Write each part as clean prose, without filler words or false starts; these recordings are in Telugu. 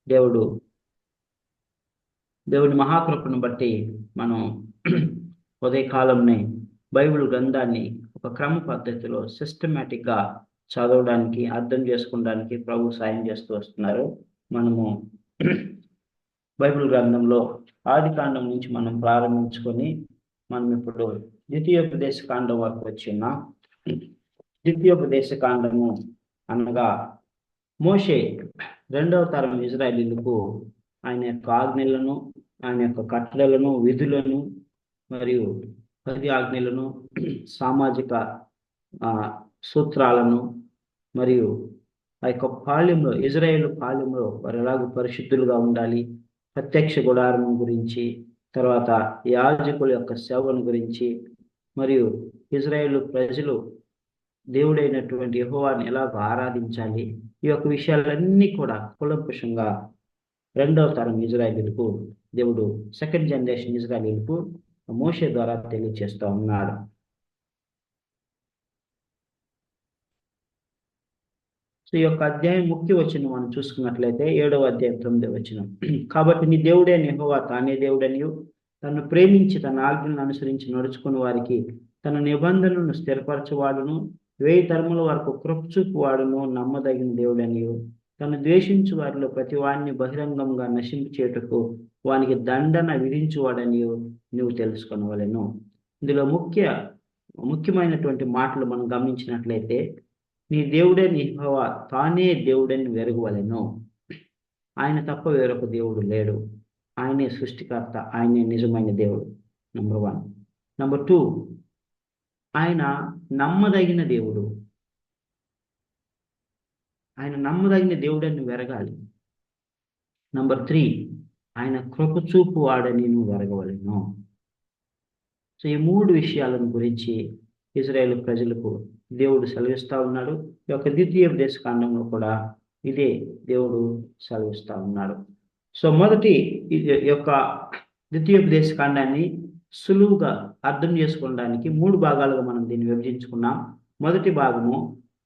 దేవుడు దేవుని మహాకృపను బట్టి మనం ఉదయకాలంని బైబిల్ గ్రంథాన్ని ఒక క్రమ పద్ధతిలో సిస్టమేటిక్గా చదవడానికి అర్థం చేసుకోవడానికి ప్రభు సాయం చేస్తూ వస్తున్నారు. మనము బైబిల్ గ్రంథంలో ఆది కాండం నుంచి మనం ప్రారంభించుకొని మనం ఇప్పుడు ద్వితీయోపదేశ కాండం వరకు వచ్చి ఉన్నాం. ద్వితీయోపదేశ కాండము అనగా మోషే రెండవ తరం ఇజ్రాయేలీలకు ఆయన యొక్క ఆజ్ఞలను, ఆయన యొక్క కట్టడలను, విధులను మరియు 10 ఆజ్ఞలను, సామాజిక సూత్రాలను మరియు ఆ యొక్క పాళ్యంలో, ఇజ్రాయేల్ పాళ్యంలో వారు ఎలాగో పరిశుద్ధులుగా ఉండాలి, ప్రత్యక్ష గుడారం గురించి, తర్వాత యాజకుల యొక్క సేవను గురించి, మరియు ఇజ్రాయేల్ ప్రజలు దేవుడైనటువంటి యెహోవాని ఎలాగో ఆరాధించాలి, ఈ యొక్క విషయాలన్నీ కూడా కూలంకషంగా రెండవ తరం ఇజ్రాయేలీలకు దేవుడు సెకండ్ జనరేషన్ ఇజ్రాయేలీలకు మోషే ద్వారా తెలియచేస్తూ ఉన్నాడు. సో ఈ యొక్క అధ్యాయం ముఖ్య వచనం మనం చూసుకున్నట్లయితే 7వ అధ్యాయం 9వ వచనం. కాబట్టి నీ దేవుడైన యెహోవా తానే దేవుడనియు, తనను ప్రేమించి తన ఆజ్ఞలను అనుసరించి నడుచుకుని వారికి తన నిబంధనలను స్థిరపరచువాడును, 1000 తరముల వరకు కృప చూపువాడును, నమ్మదగిన దేవుడనియు, తను ద్వేషించు వారిలో ప్రతి వాడిని బహిరంగంగా నశింపు చేయుటకు వానికి దండన విధించువాడనియు నువ్వు తెలుసుకొనవలెను. ఇందులో ముఖ్యమైనటువంటి మాటలు మనం గమనించినట్లయితే, నీ దేవుడైన యెహోవా తానే దేవుడని వెరగవలెను. ఆయన తప్ప వేరొక దేవుడు లేడు. ఆయనే సృష్టికర్త, ఆయనే నిజమైన దేవుడు. నంబర్ 1. నంబర్ 2, ఆయన నమ్మదగిన దేవుడు. ఆయన నమ్మదగిన దేవుడని వెరగాలి. నంబర్ 3, ఆయన కృప చూపు వాడని నువ్వు వెరగవలెను. సో ఈ 3 విషయాలను గురించి ఇజ్రాయేల్ ప్రజలకు దేవుడు సెలవిస్తూ ఉన్నాడు. ఈ యొక్క ద్వితీయోపదేశ కాండంలో కూడా ఇదే దేవుడు సెలవిస్తూ ఉన్నాడు. సో మొదటి యొక్క ద్వితీయోపదేశ కాండాన్ని సులువుగా అర్థం చేసుకోవడానికి 3 భాగాలుగా మనం దీన్ని విభజించుకున్నాం. మొదటి భాగము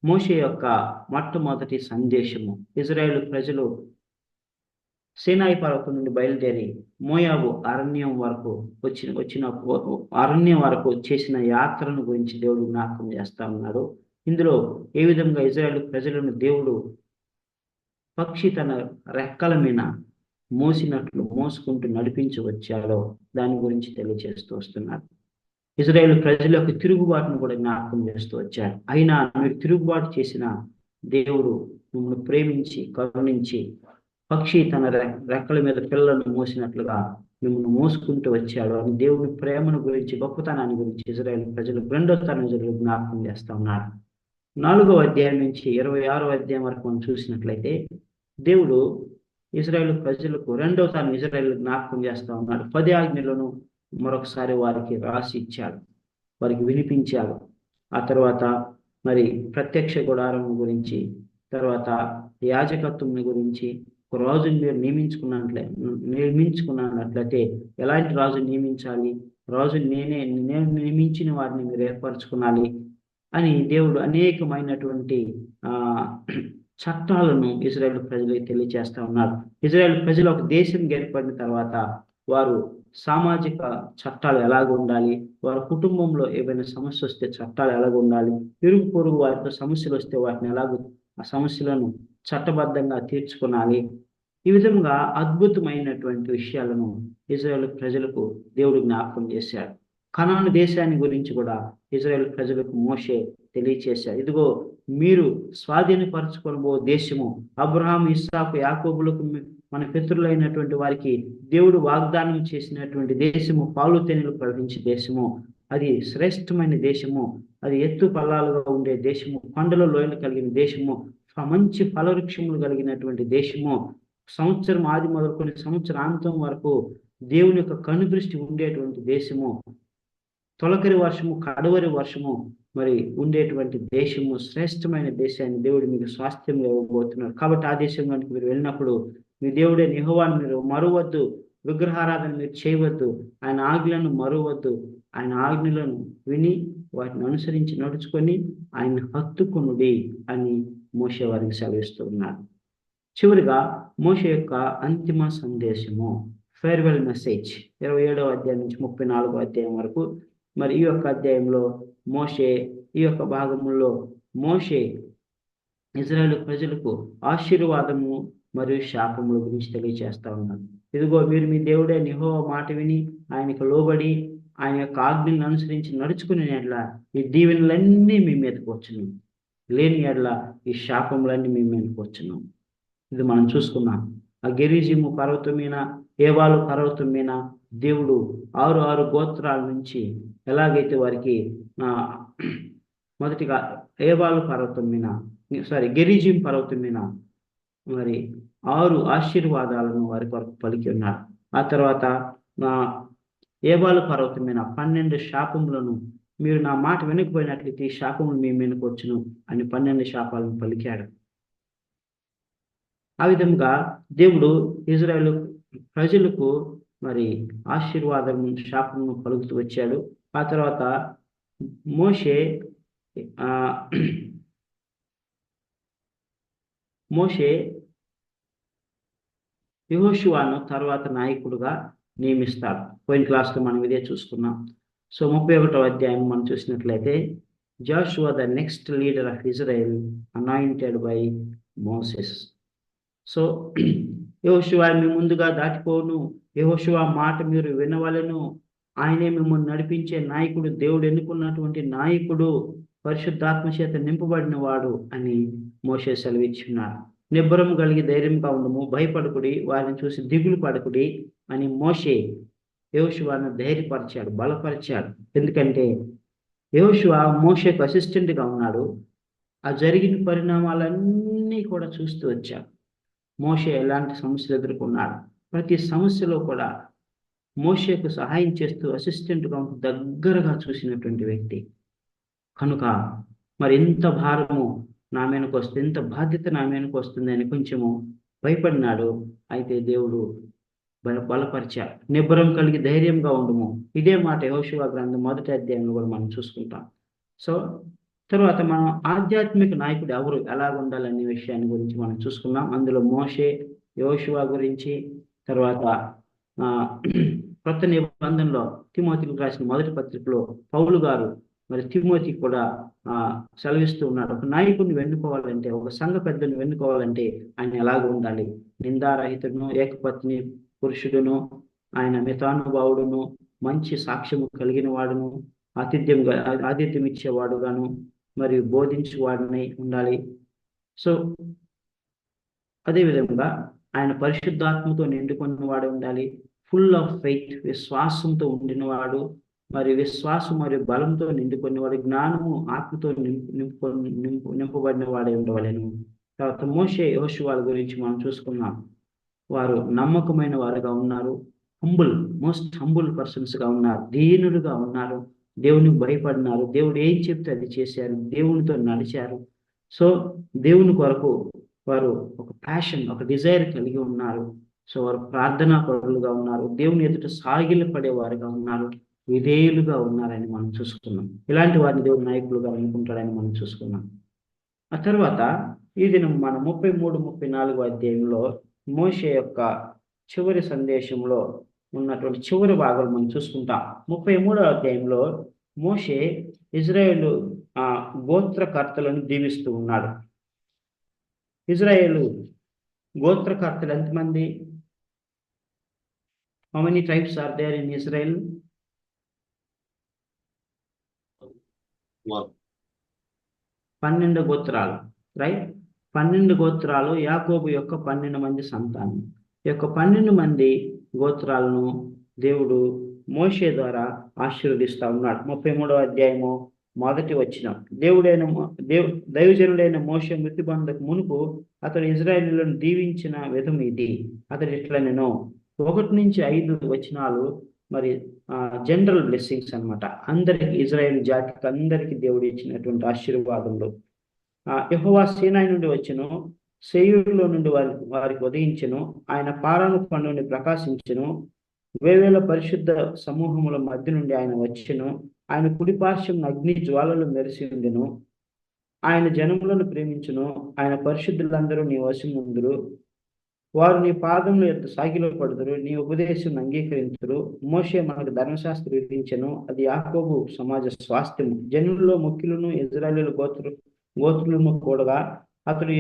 మోషే యొక్క మొట్టమొదటి సందేశము. ఇజ్రాయేల్ ప్రజలు సీనాయి పర్వతం నుండి బయలుదేరి మోయాబు అరణ్యం వరకు చేసిన యాత్రను గురించి దేవుడు జ్ఞాపకం చేస్తా ఉన్నాడు. ఇందులో ఏ విధంగా ఇజ్రాయేల్ ప్రజలను దేవుడు పక్షి తన రెక్కల మీద మోసుకుంటూ నడిపించి వచ్చాడో దాని గురించి తెలియజేస్తూ వస్తున్నారు. ఇజ్రాయేల్ ప్రజల యొక్క తిరుగుబాటును కూడా జ్ఞాపకం చేస్తూ వచ్చారు. అయినా మీరు తిరుగుబాటు చేసిన దేవుడు మిమ్మల్ని ప్రేమించి కరుణించి పక్షి తన రెక్కల మీద పిల్లలను మోసినట్లుగా మిమ్మల్ని మోసుకుంటూ వచ్చాడు అని దేవుని ప్రేమను గురించి, గొప్పతనాన్ని గురించి ఇజ్రాయేల్ ప్రజలు రెండో తరం ప్రజలు జ్ఞాపకం చేస్తూ ఉన్నారు. 4వ అధ్యాయం నుంచి 26వ అధ్యాయం వరకు మనం చూసినట్లయితే దేవుడు ఇజ్రాయేల్ ప్రజలకు రెండవ తరం ఇజ్రాయేల్ జ్ఞాపకం చేస్తూ ఉన్నాడు. 10 ఆజ్ఞలను మరొకసారి వారికి రాసి ఇచ్చాడు, వారికి వినిపించాడు. ఆ తర్వాత మరి ప్రత్యక్ష గుడారం గురించి, తర్వాత యాజకత్వం గురించి, ఒక రాజుని మీరు నియమించుకున్నట్లయితే ఎలాంటి రాజుని నియమించాలి, రాజుని నేను నియమించిన వారిని మీరు ఏర్పరచుకోవాలి అని దేవుడు అనేకమైనటువంటి చట్టాలను ఇజ్రాయేల్ ప్రజలకు తెలియజేస్తా ఉన్నారు. ఇజ్రాయేల్ ప్రజలు ఒక దేశం ఏర్పడిన తర్వాత వారు సామాజిక చట్టాలు ఎలాగ ఉండాలి, వారి కుటుంబంలో ఏవైనా సమస్య వస్తే చట్టాలు ఎలాగ ఉండాలి, ఇరుగు పొరుగు వారితో సమస్యలు వస్తే వాటిని ఎలాగో ఆ సమస్యలను చట్టబద్ధంగా తీర్చుకోవాలి. ఈ విధంగా అద్భుతమైనటువంటి విషయాలను ఇజ్రాయేల్ ప్రజలకు దేవుడు జ్ఞాపకం చేశాడు. కనాను దేశాన్ని గురించి కూడా ఇజ్రాయేల్ ప్రజలకు మోషే తెలియచేశాడు. ఇదిగో మీరు స్వాధీనపరచుకోబో దేశము, అబ్రహాం, ఇస్సాకు, యాకోబులకు మన పితరులైనటువంటి వారికి దేవుడు వాగ్దానం చేసినటువంటి దేశము, పాలు తేనెలు ప్రవహించే దేశము, అది శ్రేష్టమైన దేశము, అది ఎత్తు పల్లాలుగా ఉండే దేశము, కొండల లోయలు కలిగిన దేశము, మంచి ఫలవృక్షములు కలిగినటువంటి దేశము, సంవత్సరం ఆది మొదలుకొని సంవత్సరాంతం వరకు దేవుని యొక్క కనుదృష్టి ఉండేటువంటి దేశము, తొలకరి వర్షము కడవరి వర్షము మరి ఉండేటువంటి దేశము, శ్రేష్టమైన దేశాన్ని దేవుడు మీకు స్వాస్థ్యంగా ఇవ్వబోతున్నారు. కాబట్టి ఆ దేశంలోనికి మీరు వెళ్ళినప్పుడు మీ దేవుడే యెహోవాను మీరు మరువద్దు, విగ్రహారాధన మీరు చేయవద్దు, ఆయన ఆజ్ఞలను మరువద్దు, ఆయన ఆజ్ఞలను విని వాటిని అనుసరించి నడుచుకొని ఆయన హత్తుకునుడి అని మోషే వారికి సెలవిస్తూ ఉన్నారు. చివరిగా మోషే యొక్క అంతిమ సందేశము, ఫేర్వెల్ మెసేజ్, 27వ అధ్యాయం నుంచి 34వ అధ్యాయం వరకు. మరి ఈ యొక్క అధ్యాయంలో మోషే, ఈ యొక్క భాగంలో మోషే ఇజ్రాయేల్ ప్రజలకు ఆశీర్వాదము మరియు శాపముల గురించి తెలియజేస్తా ఉన్నాడు. ఇదిగో మీరు మీ దేవుడైన యెహోవా మాట విని ఆయనకు లోబడి ఆయన యొక్క ఆజ్ఞలను అనుసరించి నడుచుకునే ఎడల ఈ దీవెనలన్నీ మీ మీదకు వచ్చును, లేని ఎడల ఈ శాపములన్నీ మీ మీదకు వచ్చును. ఇది మనం చూసుకున్నాం. ఆ గెరిజీము పర్వతం మీద, ఏబాలు పర్వతం మీద దేవుడు 6 గోత్రాల నుంచి ఎలాగైతే వారికి మొదటిగా ఏబాలు పర్వతం మీద, గెరిజీం పర్వతం మీద మరి 6 ఆశీర్వాదాలను వారి కొరకు పలికి ఉన్నారు. ఆ తర్వాత ఏబాలు పర్వతం మీద 12 శాపములను, మీరు నా మాట వినకపోయినట్లయితే ఈ శాపములు మీ మీదకు వచ్చును అని 12 శాపాలను పలికాడు. ఆ విధంగా దేవుడు ఇజ్రాయేలు ప్రజలకు మరి ఆశీర్వాదము శాపమును పలుకుతూ వచ్చాడు. ఆ తర్వాత మోషే యెహోషువను తర్వాత నాయకుడుగా నియమిస్తాడు. పోయిన క్లాస్లో మనం ఇదే చూసుకున్నాం. సో 31వ అధ్యాయం మనం చూసినట్లయితే, Joshua the next leader of Israel anointed by Moses. So యెహోషువ మీ ముందుగా దాటిపోను, యెహోషువ మాట మీరు వినవలెను, ఆయనే మిమ్మల్ని నడిపించే నాయకుడు, దేవుడు ఎన్నుకున్నటువంటి నాయకుడు, పరిశుద్ధాత్మ చేత నింపబడిన వాడు అని మోషే సెలవిచ్చున్నాడు. నిబ్బరం కలిగి ధైర్యంగా ఉండము, భయపడకుడి, వారిని చూసి దిగులు పడకుడి అని మోషే యెహోషువను ధైర్యపరిచాడు, బలపరిచాడు. ఎందుకంటే యెహోషువ మోషేకు అసిస్టెంట్గా ఉన్నాడు. ఆ జరిగిన పరిణామాలన్నీ కూడా చూస్తూ వచ్చాడు. మోషే ఎలాంటి సమస్యలు ఎదుర్కొన్నాడు, ప్రతి సమస్యలో కూడా మోషేకు సహాయం చేస్తూ అసిస్టెంట్గా ఉంటూ దగ్గరగా చూసినటువంటి వ్యక్తి. కనుక మరి ఇంత భారము నా మీదకు వస్తుంది, ఇంత బాధ్యత నా మీదకు వస్తుంది అని కొంచెము భయపడినాడు. అయితే దేవుడు బలపరిచాడు. నిబ్బరం కలిగి ధైర్యంగా ఉండము. ఇదే మాట యెహోషువ గ్రంథం 1వ అధ్యాయంలో కూడా మనం చూసుకుంటాం. సో తర్వాత మనం ఆధ్యాత్మిక నాయకుడు ఎవరు, ఎలా ఉండాలనే విషయాన్ని గురించి మనం చూసుకున్నాం. అందులో మోషే, యెహోషువ గురించి, తర్వాత కొత్త నిబంధనలో తిమోతికి రాసిన మొదటి పత్రికలో పౌలు గారు మరి తిమోతికి కూడా సెలవిస్తూ ఉన్నాడు. ఒక నాయకుడిని వెన్నుకోవాలంటే, ఒక సంఘ పెద్దను వెన్నుకోవాలంటే ఆయన ఎలాగ ఉండాలి, నిందారహితుడును, ఏకపత్ని పురుషుడును, ఆయన మితానుభావుడును, మంచి సాక్ష్యము కలిగిన వాడును, ఆతిథ్యం ఇచ్చేవాడుగాను మరియు బోధించేవాడినై ఉండాలి. సో అదేవిధంగా ఆయన పరిశుద్ధాత్మతో నిండుకున్న వాడు ఉండాలి. ఫుల్ ఆఫ్ ఫెయిత్, విశ్వాసంతో ఉండినవాడు, మరి విశ్వాసం మరియు బలంతో నిండుకునేవాడు, జ్ఞానము ఆత్మతో నింపబడిన వాడే ఉండవలెను. తర్వాత మోషే యెహోషువ గురించి మనం చూసుకున్నాం. వారు నమ్మకమైన వారుగా ఉన్నారు, మోస్ట్ హంబుల్ పర్సన్స్గా ఉన్నారు, దీనులుగా ఉన్నారు, దేవునికి భయపడినారు, దేవుడు ఏం చెప్తే అది చేశారు, దేవునితో నడిచారు. సో దేవుని కొరకు వారు ఒక ప్యాషన్, ఒక డిజైర్ కలిగి ఉన్నారు. సో వారు ప్రార్థనా పరులుగా ఉన్నారు, దేవుని ఎదుట సాగిలపడేవారుగా ఉన్నారు, విధేయులుగా ఉన్నారని మనం చూసుకున్నాం. ఇలాంటి వారిని దేవుడు నాయకులుగా అనుకుంటాడని మనం చూసుకున్నాం. ఆ తర్వాత ఈ దినం మనం 33, 34 అధ్యాయంలో మోషే యొక్క చివరి సందేశంలో ఉన్నటువంటి చివరి భాగాలు మనం చూసుకుంటాం. 33వ అధ్యాయంలో మోషే ఇజ్రాయేలు గోత్రకర్తలను దీవిస్తూ ఉన్నాడు. ఇజ్రాయేలు గోత్రకర్తలు ఎంతమంది? How many tribes are there in Israel? 12 గోత్రాలు, రైట్? 12 గోత్రాలు యాకోబు యొక్క 12 మంది సంతానం. ఈ యొక్క 12 మంది గోత్రాలను దేవుడు మోషే ద్వారా ఆశీర్వదిస్తా ఉన్నాడు. 33వ అధ్యాయము 1వ వచనం, దైవజనుడైన మోషే మృతి బంధకు మునుపు అతడు ఇజ్రాయేలులను దీవించిన విధం ఇది. అతడు ఇట్లనెను. 1 నుంచి 5 వచనాలు మరి జనరల్ బ్లెస్సింగ్స్ అన్నమాట. అందరికి, ఇజ్రాయేల్ జాతికి అందరికి దేవుడు ఇచ్చినటువంటి ఆశీర్వాదములు. యెహోవా సీనాయి నుండి వచ్చెను, శేయీరులో నుండి వారికి ఉదయించెను, ఆయన పారాను పండు నుండి ప్రకాశించెను, వేవేల పరిశుద్ధ సమూహముల మధ్య నుండి ఆయన వచ్చెను, ఆయన కుడిపార్శ్వం అగ్ని జ్వాలలు మెరిసి ఉండెను, ఆయన జనములను ప్రేమించును, ఆయన పరిశుద్ధులందరూ నీ వశం ముందురు, వారు నీ పాదముల యొక్క సాగిలో పడుదురు, నీ ఉపదేశం అంగీకరించురు. మోషే మనకు ధర్మశాస్త్రం విధించెను, అది యాకోబు సమాజ స్వాస్థ్యము. జనుల్లో ముఖ్యులను ఇజ్రాయేలు గోత్రులను కూడగా అతడు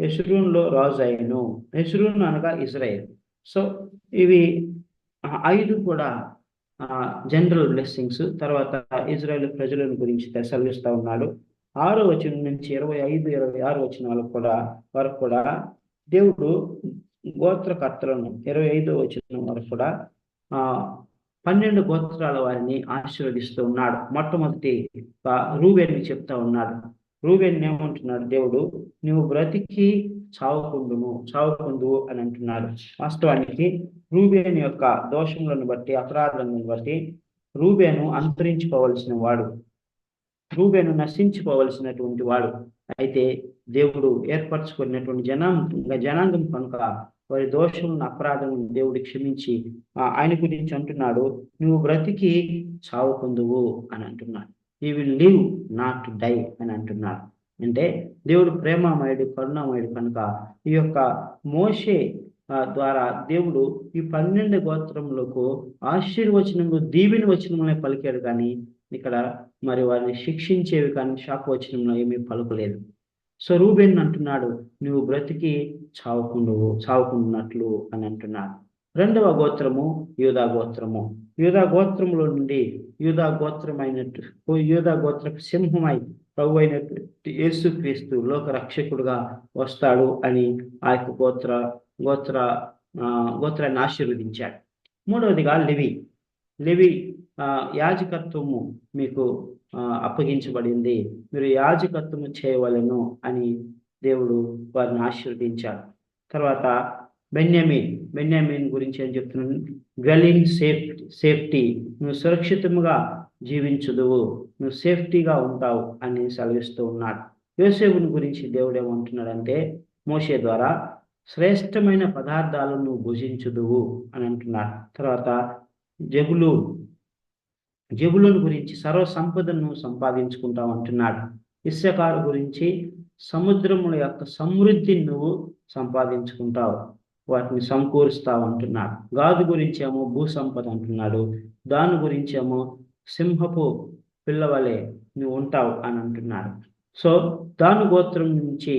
యెషూరూనులో రాజు అయ్యెను. యెషూరూను అనగా ఇజ్రాయేల్. సో ఇవి 5 కూడా జనరల్ బ్లెస్సింగ్స్. తర్వాత ఇజ్రాయేల్ ప్రజలను గురించి సెలవిస్తా ఉన్నాడు. 6వ వచనం నుంచి 25, 26 వరకు కూడా దేవుడు గోత్రకర్తలను 25వ వచనం వరకు కూడా 12 గోత్రాల వారిని ఆశీర్వదిస్తూ ఉన్నాడు. మొట్టమొదటి రూబేన్ని చెప్తా ఉన్నాడు. రూబేన్ ఏమంటున్నాడు దేవుడు, నువ్వు బ్రతికి చావకుందువు అని అంటున్నాడు. వాస్తవానికి రూబేన్ యొక్క దోషములను బట్టి, అపరాధాలను బట్టి రూబేను అంతరించిపోవలసిన వాడు, రూబేను నశించిపోవలసినటువంటి వాడు. అయితే దేవుడు ఏర్పరచుకున్నటువంటి జనాంగం కనుక వారి దోషములను, అపరాధములను దేవుడు క్షమించి ఆయన గురించి అంటున్నాడు, నువ్వు బ్రతికి చావకుందువు అని అంటున్నాడు. You will live not die అని అంటున్నాడు. అంటే దేవుడు ప్రేమమయుడు, కరుణామయుడు కనుక ఈ యొక్క మోషే ద్వారా దేవుడు ఈ 12 గోత్రములకు ఆశీర్వచనము, దీవెన వచనములే పలికాడు, కానీ ఇక్కడ మరి వారిని శిక్షించేవి కానీ శాపవచనంలో ఏమీ పలుకలేదు. సో రూబేన్ అంటున్నాడు, నువ్వు బ్రతికి చావకుండునట్లు అని అంటున్నాడు. 2వ గోత్రము యూదా గోత్రము. యూదా గోత్రములో నుండి యూదా గోత్రపు సింహమై ప్రభు అయినటువంటి యేసుక్రీస్తు లోక రక్షకుడుగా వస్తాడు అని ఆ యొక్క గోత్రాన్ని ఆశీర్వదించాడు. 3వదిగా లెవి యాజకత్వము మీకు అప్పగించబడింది, మీరు యాజకత్వము చేయవలెను అని దేవుడు వారిని ఆశీర్వదించాడు. తర్వాత బెన్యామీన్ గురించి ఏం చెప్తున్నాను, డ్వెల్లింగ్ సేఫ్టీ, నువ్వు సురక్షితముగా జీవించుదువు, నువ్వు సేఫ్టీగా ఉంటావు అని సెలవిస్తూ ఉన్నాడు. యోసేపుని గురించి దేవుడు ఏమంటున్నాడంటే మోషే ద్వారా శ్రేష్టమైన పదార్థాలను నువ్వు భుజించుదువు అని అంటున్నాడు. తర్వాత జబులుని గురించి సర్వ సంపదను సంపాదించుకుంటావు అంటున్నాడు. ఇస్సాకారు గురించి సముద్రముల యొక్క సమృద్ధిని నువ్వు సంపాదించుకుంటావు, వాటిని సమకూరుస్తావు అంటున్నాడు. గాదు గురించి ఏమో భూ సంపద అంటున్నాడు. దాని గురించి ఏమో సింహపు పిల్లవలే నువ్వు ఉంటావు అని అంటున్నాడు. సో దాని గోత్రం నుంచి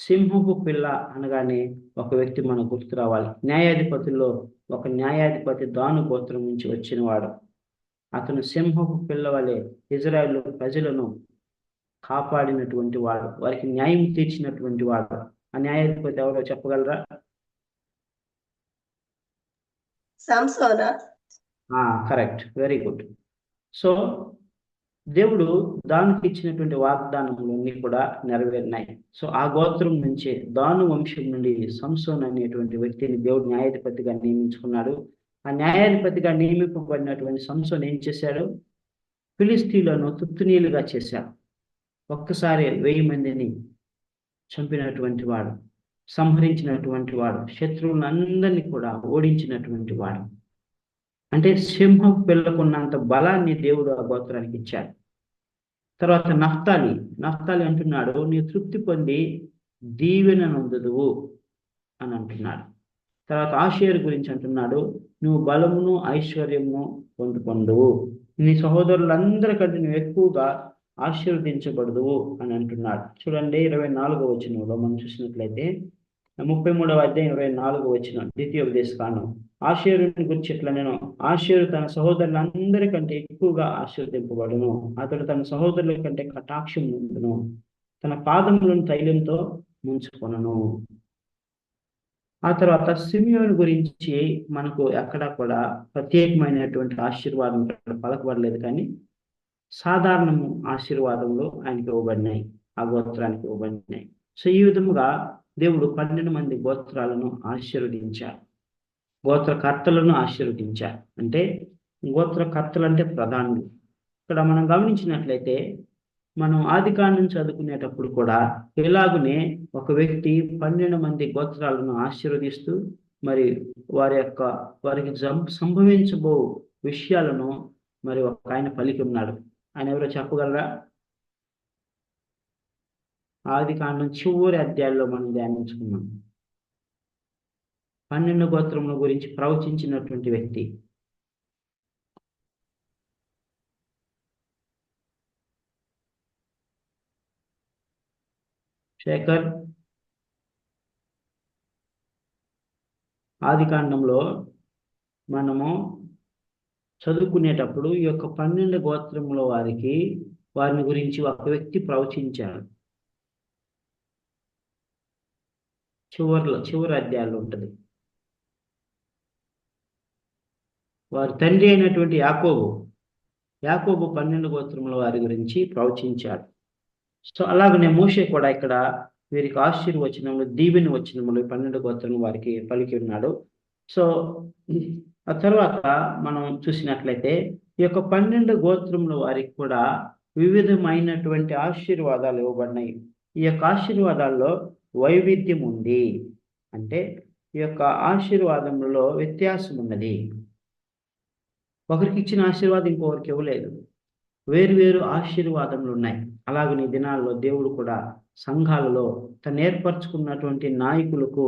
సింహపు పిల్ల అనగానే ఒక వ్యక్తి మనకు గుర్తు రావాలి. న్యాయాధిపతుల్లో ఒక న్యాయాధిపతి దాను గోత్రం నుంచి వచ్చినవాడు. అతను సింహపు పిల్లవలే ఇజ్రాయేలు ప్రజలను కాపాడినటువంటి వాడు, వారికి న్యాయం తీర్చినటువంటి వాడు. ఆ న్యాయాధిపతి ఎవరో చెప్పగలరా? సంసోనా. Correct, very good. సో దేవుడు దానికి ఇచ్చినటువంటి వాగ్దానములన్నీ కూడా నెరవేరినాయి. సో ఆ గోత్రం నుంచి, దాను వంశం నుండి సంసోన్ అనేటువంటి వ్యక్తిని దేవుడు న్యాయాధిపతిగా నియమించుకున్నాడు. ఆ న్యాయాధిపతిగా నియమింపబడినటువంటి సంసోన్ ఏం చేశాడు? ఫిలిస్తీన్లను తుత్తునీలుగా చేశాడు. ఒక్కసారి 1000 మందిని చంపినటువంటి వాడు, సంహరించినటువంటి వాడు, శత్రువులందరినీ కూడా ఓడించినటువంటి వాడు. అంటే సింహం పిల్లకున్నంత బలాన్ని దేవుడు ఆ గోత్రానికి ఇచ్చాడు. తర్వాత నఫ్తాలి అంటున్నాడు, నీ తృప్తి పొంది దీవెన నొందుదువు అని అంటున్నాడు. తర్వాత ఆషేరు గురించి అంటున్నాడు, నువ్వు బలమును ఐశ్వర్యమును పొందుకొందువు, నీ సహోదరులందరికంటే నువ్వు ఎక్కువగా ఆశీర్వదించబడదువు అని అంటున్నాడు. చూడండి 24వ వచనంలో మనం చూసినట్లయితే 33వ అధ్యాయం 24వ వచనం, ద్వితీయోపదేశకాండం. ఆషేరుని గురించి ఇట్లా, నేను ఆషేరు తన సహోదరులందరికంటే ఎక్కువగా ఆశీర్వదింపబడును, అతడు తన సహోదరుల కంటే కటాక్షం పొందును, తన పాదములను తైలంతో ముంచుకొనును. ఆ తర్వాత సిమియోను గురించి మనకు ఎక్కడ కూడా ప్రత్యేకమైనటువంటి ఆశీర్వాదం పలకబడలేదు, కానీ సాధారణము ఆశీర్వాదములు ఆయనకి ఇవ్వబడినాయి, ఆ గోత్రానికి ఇవ్వబడినాయి. సో ఈ విధముగా దేవుడు 12 మంది గోత్రాలను ఆశీర్వదించారు, గోత్రకర్తలను ఆశీర్వదించారు. అంటే గోత్రకర్తలు అంటే ప్రధానులు. ఇక్కడ మనం గమనించినట్లయితే మనం ఆదికాండం చదువుకునేటప్పుడు కూడా ఇలాగునే ఒక వ్యక్తి 12 మంది గోత్రాలను ఆశీర్వదిస్తూ మరి వారికి సంభవించబో విషయాలను మరి ఒక ఆయన పలికి ఉన్నాడు. ఆయన ఎవరో చెప్పగలరా? ఆదికాండం చివరి అధ్యాయంలో మనం ధ్యానించుకున్నాం. 12 గోత్రముల గురించి ప్రవచించినటువంటి వ్యక్తి. శేఖర్, ఆదికాండంలో మనము చదువుకునేటప్పుడు ఈ యొక్క 12 గోత్రముల వారిని గురించి ఒక వ్యక్తి ప్రవచించాడు. చివరి అధ్యాయంలో ఉంటుంది. వారి తండ్రి అయినటువంటి యాకోబు 12 గోత్రముల వారి గురించి ప్రవచించాడు. సో అలాగనే మోషే కూడా ఇక్కడ వీరికి ఆశీర్వచనములు, దీవెన వచనములు 12 గోత్రముల వారికి పలికి ఉన్నాడు. సో ఆ తర్వాత మనం చూసినట్లయితే ఈ యొక్క 12 గోత్రముల వారికి కూడా వివిధమైనటువంటి ఆశీర్వాదాలు ఇవ్వబడినాయి. ఈ యొక్క ఆశీర్వాదాల్లో వైవిధ్యం ఉంది. అంటే ఈ యొక్క ఆశీర్వాదంలో వ్యత్యాసం ఉన్నది. ఒకరికి ఇచ్చిన ఆశీర్వాదం ఇంకొకరికి ఇవ్వలేదు. వేరు ఆశీర్వాదములు ఉన్నాయి. అలాగని ఈ దినాల్లో దేవుడు కూడా సంఘాలలో తను ఏర్పరచుకున్నటువంటి నాయకులకు,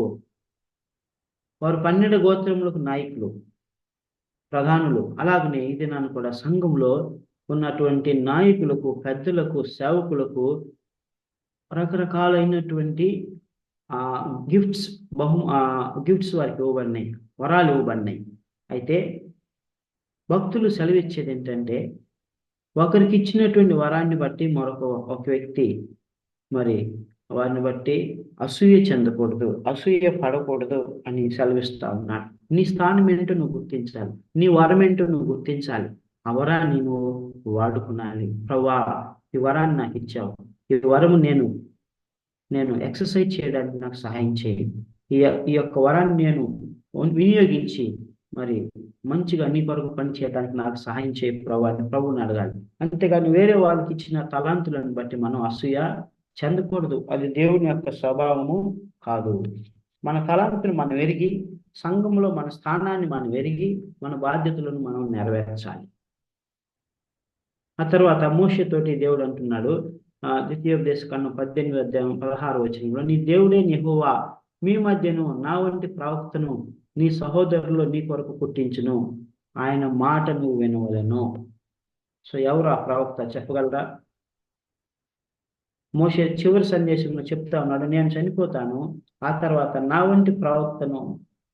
వారు 12 గోత్రములకు నాయకులు, ప్రధానులు, అలాగనే ఈ దినాన్ని కూడా సంఘంలో ఉన్నటువంటి నాయకులకు, పెద్దలకు, సేవకులకు రకరకాలైనటువంటి గిఫ్ట్స్ వారికి ఇవ్వబడినాయి, వరాలు ఇవ్వబడినాయి. అయితే భక్తులు సెలవిచ్చేది ఏంటంటే, ఒకరికి ఇచ్చినటువంటి వరాన్ని బట్టి ఒక వ్యక్తి మరి వారిని బట్టి అసూయ చెందకూడదు, అసూయ పడకూడదు అని సెలవిస్తా ఉన్నాడు. నీ స్థానం ఏంటో నువ్వు గుర్తించాలి, నీ వరం ఏంటో నువ్వు గుర్తించాలి, ఆ వరాన్ని నువ్వు వాడుకునాలి. ప్రభువా, ఈ వరాన్ని నాకు ఇచ్చావు, ఈ వరము నేను ఎక్సర్సైజ్ చేయడానికి నాకు సహాయం చేయండి. ఈ యొక్క వరాన్ని నేను వినియోగించి మరి మంచిగా నీ కొరకు పని చేయడానికి నాకు సహాయం చేయ ప్రభువుని అడగాలి. అంతేగాని వేరే వాళ్ళకి ఇచ్చిన తలాంతులను బట్టి మనం అసూయ చెందకూడదు. అది దేవుని యొక్క స్వభావము కాదు. మన తలాంతులు మనం ఎరిగి, సంఘంలో మన స్థానాన్ని మనం ఎరిగి, మన బాధ్యతలను మనం నెరవేర్చాలి. ఆ తర్వాత మోషేతోటి దేవుడు అంటున్నాడు, ద్వితీయోపదేశకాండం 18వ అధ్యాయం 16వ వచనంలో, నీ దేవుడే యెహోవా మీ మధ్యను నా వంటి ప్రవక్తను నీ సహోదరులు నీ కొరకు పుట్టించును, ఆయన మాట నువ్వు వినవలెను. సో ఎవరు ఆ ప్రవక్త చెప్పగలరా? మోషే చివరి సందేశంలో చెప్తా ఉన్నాడు, నేను చనిపోతాను, ఆ తర్వాత నా వంటి ప్రవక్తను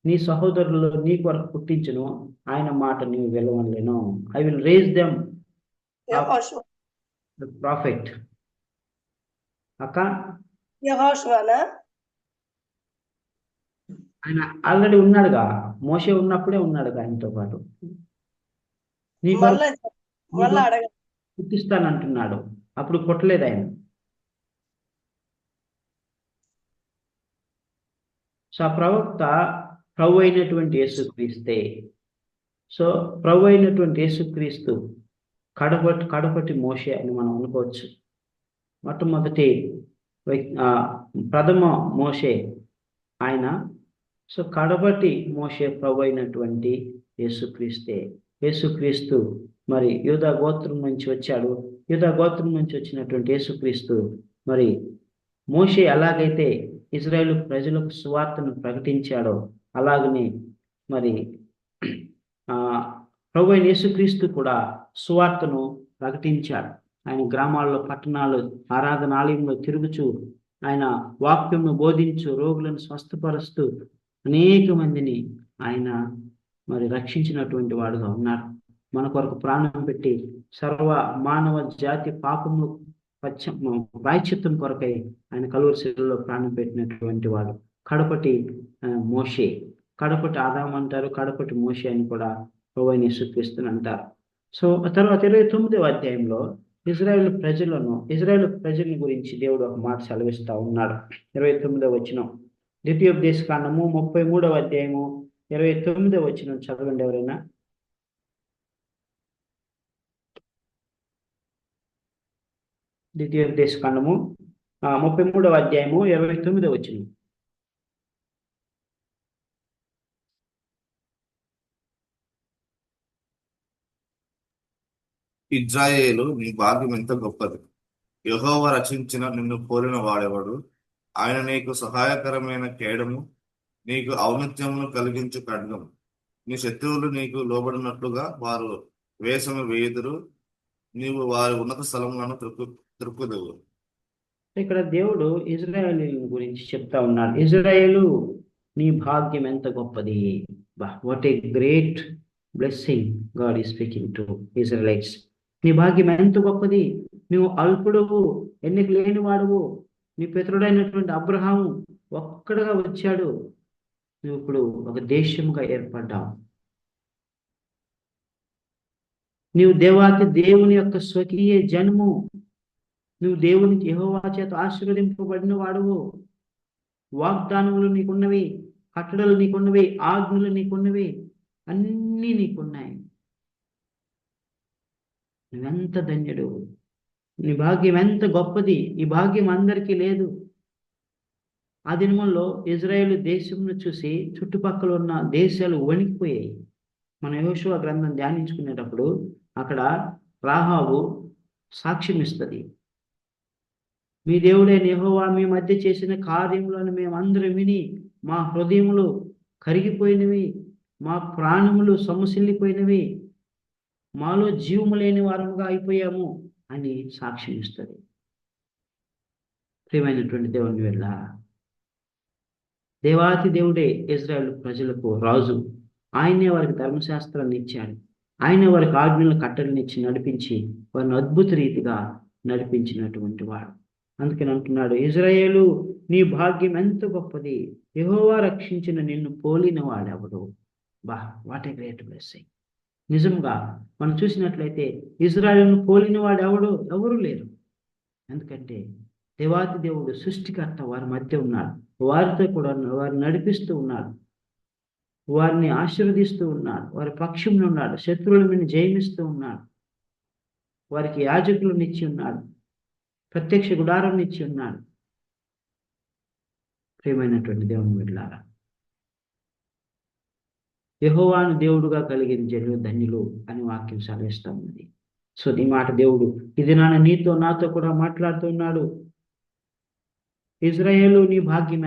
నీ సహోదరులు నీ కొరకు పుట్టించును, ఆయన మాట నీవు వినవలెను. I will raise them prophet. అక్క, ఆయన ఆల్రెడీ ఉన్నాడుగా, మోషే ఉన్నప్పుడే ఉన్నాడుగా ఆయనతో పాటు. పుట్టిస్తానంటున్నాడు, అప్పుడు పుట్టలేదు ఆయన. సో ఆ ప్రవక్త ప్రభు అయినటువంటి యేసుక్రీస్తే. సో ప్రభు అయినటువంటి యేసుక్రీస్తు కడపటి మోషే అని మనం అనుకోవచ్చు. మొట్టమొదటి ప్రథమ మోషే ఆయన. సో కడపటి మోషే ప్రభు అయినటువంటి యేసుక్రీస్తే. యేసుక్రీస్తు మరి యూదా గోత్రం నుంచి వచ్చాడు. యూదా గోత్రం నుంచి వచ్చినటువంటి యేసుక్రీస్తు మరి మోషే ఎలాగైతే ఇజ్రాయేలు ప్రజలకు సువార్తను ప్రకటించాడో, అలాగనే మరి ప్రభు అయిన యేసుక్రీస్తు కూడా సువార్తను ప్రకటించాడు. ఆయన గ్రామాల్లో, పట్టణాలు, ఆరాధనాలయంలో తిరుగుచూ ఆయన వాక్యంను బోధించు, రోగులను స్వస్థపరుస్తూ అనేక మందిని ఆయన మరి రక్షించినటువంటి వాడుగా ఉన్నాడు. మన కొరకు ప్రాణం పెట్టి సర్వ మానవ జాతి పాపము ప్రాయశ్చిత్తం కొరకై ఆయన కలువరి శిలువలో ప్రాణం పెట్టినటువంటి వాడు కడపటి మోషే. కడపటి ఆదాము అంటారు, కడపటి మోషే అని కూడా ప్రభువైన యేసుక్రీస్తుని అంటారు. సో తర్వాత 29వ అధ్యాయంలో ఇజ్రాయేల్ ప్రజల గురించి దేవుడు ఒక మాట సెలవిస్తా ఉన్నాడు. 29వ వచనం, ద్వితీయోపదేశకాండము 33వ అధ్యాయము 29వ వచనం చదవండి ఎవరైనా. ద్వితీయోపదేశకాండము 33వ అధ్యాయము 29వ వచనం. ఇజ్రాయేలు, నీ భాగ్యం ఎంత గొప్పది! యెహోవా రచించిన నిన్ను పోలిన వాడెవడు? ఆయన నీకు సహాయకరమైన కేడము, నీకు ఔన్నత్యమును కలిగించు ఖడ్గం. నీ శత్రువులు నీకు లోబడినట్లుగా వారు వేషము వేయుదురు. నీవు వారి ఉన్నత స్థలములను త్రుక్కుదువు. ఇక్కడ దేవుడు ఇజ్రాయేలు గురించి చెప్తా ఉన్నాడు. ఇజ్రాయేలు, నీ భాగ్యం ఎంత గొప్పది. What a great blessing God is speaking to Israelites. నీ భాగ్యం ఎంత గొప్పది. నువ్వు అల్పుడవు, ఎన్నిక లేని వాడువు. నీ పితరుడైనటువంటి అబ్రహాము ఒక్కడుగా వచ్చాడు. నువ్వు ఇప్పుడు ఒక దేశముగా ఏర్పడ్డావు. నీవు దేవాతి దేవుని యొక్క స్వకీయ జన్ము. నువ్వు దేవుని యెహోవా చేత ఆశీర్వదింపబడిన వాడువు. వాగ్దానములు నీకున్నవి, కట్టడలు నీకున్నవి, ఆజ్ఞలు నీకున్నవి, అన్నీ నీకున్నాయి. నువ్వెంత ధన్యుడు. నీ భాగ్యం ఎంత గొప్పది. ఈ భాగ్యం అందరికీ లేదు. ఆ దినముల్లో ఇజ్రాయేలు దేశంను చూసి చుట్టుపక్కల ఉన్న దేశాలు వణికిపోయాయి. మన యెహోషువ గ్రంథం ధ్యానించుకునేటప్పుడు అక్కడ రాహాబు సాక్ష్యం ఇస్తుంది. మీ దేవుడైన యెహోవా మీ మధ్య చేసిన కార్యములను మేమందరం విని మా హృదయములు కరిగిపోయినవి, మా ప్రాణములు సొమ్మసిల్లిపోయినవి, మాలో జీవము లేని వారముగా అయిపోయాము అని సాక్ష్యం ఇస్తుంది. ప్రియమైనటువంటి దేవుని వల్ల దేవాతి దేవుడే ఇజ్రాయేల్ ప్రజలకు రాజు. ఆయనే వారికి ధర్మశాస్త్రాన్ని ఇచ్చాడు. ఆయనే వారికి ఆజ్ఞలను కట్టలను ఇచ్చి నడిపించి వారిని అద్భుత రీతిగా నడిపించినటువంటి వాడు. అందుకని అంటున్నాడు, ఇజ్రాయేలు, నీ భాగ్యం ఎంత గొప్పది. యెహోవా రక్షించిన నిన్ను పోలిన వాడెవడు. What a great blessing. నిజంగా మనం చూసినట్లయితే ఇజ్రాయేలును పోలిన వాడు ఎవరు లేరు. ఎందుకంటే దేవాతి దేవుడు సృష్టికర్త వారి మధ్య ఉన్నాడు. వారితో కూడా వారిని నడిపిస్తూ ఉన్నాడు. వారిని ఆశీర్వదిస్తూ ఉన్నాడు. వారి పక్షంలో ఉన్నాడు. శత్రువుల మీద జయమిస్తూ ఉన్నాడు. వారికి యాజకులను ఇచ్చి ఉన్నాడు. ప్రత్యక్ష గుడారం ఇచ్చి ఉన్నాడు. ప్రియమైనటువంటి దేవుని బిడ్డలారా, యెహోవాను దేవుడుగా కలిగిన జనులు ధన్యులు అని వాక్యం సెలవిస్తూ ఉన్నది. సో ఈ మాట దేవుడు ఇది నీతో నాతో కూడా మాట్లాడుతూ ఉన్నాడు. ఇజ్రాయేలు, నీ భాగ్యం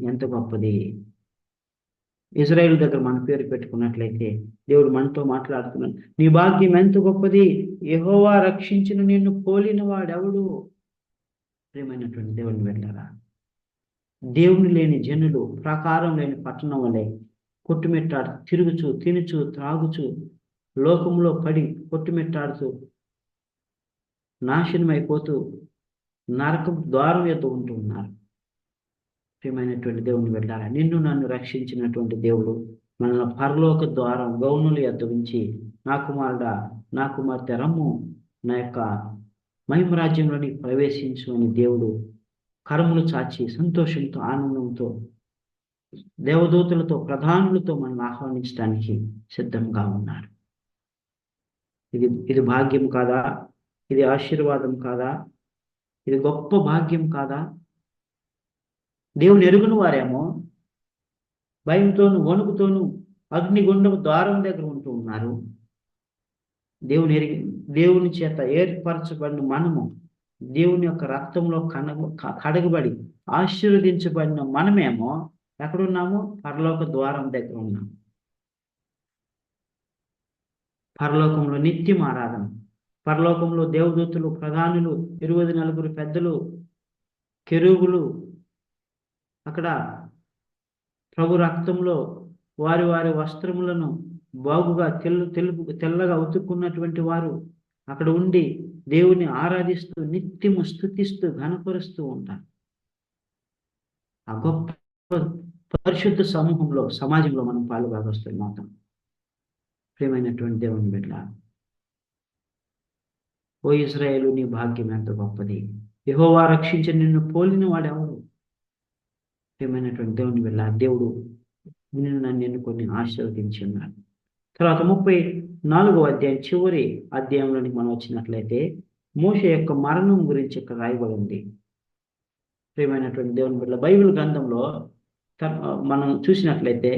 ఎంత గొప్పది. ఇజ్రాయేల్ దగ్గర మన పేరు పెట్టుకున్నట్లయితే దేవుడు మనతో మాట్లాడుతున్నాడు. నీ భాగ్యం ఎంత గొప్పది. యెహోవా రక్షించిన నిన్ను పోలిన వాడెవడు. ప్రియమైనటువంటి దేవుని వెళ్ళారా, దేవుని లేని జనులు ప్రాకారం లేని పట్టణం వలె కొట్టుమిట్టాడు తిరుగుచు, తినుచు, త్రాగుచు, లోకంలో పడి కొట్టుమిట్టాడుతూ నాశనమైపోతూ నరకం ద్వారం యొద్ద ఉంటూ ఉన్నారు. ప్రియమైనటువంటి దేవుని వెళ్ళారా, నిన్ను నన్ను రక్షించినటువంటి దేవుడు మన పరలోక ద్వారం గౌనుల యొద్ద ఉంచి, నా కుమారుడా, నా కుమార్తె రమ్ము, నా యొక్క మహిమ రాజ్యంలోని ప్రవేశించు అని దేవుడు కరములు చాచి సంతోషంతో ఆనందంతో దేవదూతలతో ప్రధానులతో మనల్ని ఆహ్వానించడానికి సిద్ధంగా ఉన్నాడు. ఇది భాగ్యం కాదా? ఇది ఆశీర్వాదం కాదా? ఇది గొప్ప భాగ్యం కాదా? దేవుని ఎరుగుని వారేమో భయంతోను వణుకుతోను అగ్నిగుండం ద్వారం దగ్గర ఉంటూ ఉన్నారు. దేవుని చేత ఏర్పరచబడిన మనము, దేవుని యొక్క రక్తంలో కడగబడి ఆశీర్వదించబడిన మనమేమో ఎక్కడున్నాము? పరలోక ద్వారం దగ్గర ఉన్నాము. పరలోకంలో నిత్యం ఆరాధన, పరలోకంలో దేవదూతలు, ప్రధానులు, 24 పెద్దలు, కెరూబులు అక్కడ ప్రభు రక్తంలో వారి వారి వస్త్రములను బాగుగా తెల్లగా ఉతుక్కున్నటువంటి వారు అక్కడ ఉండి దేవుని ఆరాధిస్తూ నిత్యము స్తుతిస్తూ ఘనపరుస్తూ ఉంటారు. ఆ గొప్ప పరిశుద్ధ సమాజంలో మనం పాలుభాగస్తులం. ప్రియమైనటువంటి దేవుని బిడ్డ, ఓ ఇజ్రాయేలు, నీ భాగ్యం ఎంత గొప్పది. యెహోవా రక్షించి నిన్ను పోలిన వాడెవడు. ప్రియమైనటువంటి దేవుని బిడ్డ, దేవుడు నిన్ను నన్ను ఎన్నుకొని ఆశీర్వదించి ఉన్నాడు. తర్వాత 34వ అధ్యాయం చివరి అధ్యాయంలోనికి మనం వచ్చినట్లయితే మోషే యొక్క మరణం గురించి ఇక్కడ రాయబడి ఉంది. ప్రియమైనటువంటి దేవుని బిడ్డ, బైబిల్ గ్రంథంలో మనం చూసినట్లయితే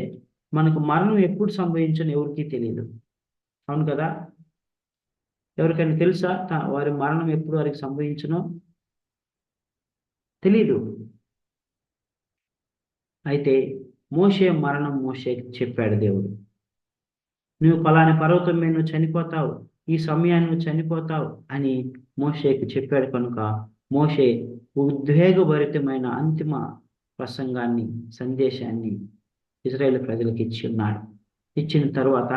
మనకు మరణం ఎప్పుడు సంభవించని ఎవరికీ తెలియదు. అవును కదా? ఎవరికైనా తెలుసా వారి మరణం ఎప్పుడు వారికి సంభవించునో? తెలీదు. అయితే మోషే మరణం మోషేకి చెప్పాడు దేవుడు. నువ్వు పలాని పర్వతం మీద నువ్వు చనిపోతావు, ఈ సమయాన్ని నువ్వు చనిపోతావు అని మోషేకి చెప్పాడు కనుక మోషే ఉద్వేగభరితమైన అంతిమ ప్రసంగాన్ని, సందేశాన్ని ఇజ్రాయేల్ ప్రజలకు ఇచ్చి ఉన్నాడు. ఇచ్చిన తర్వాత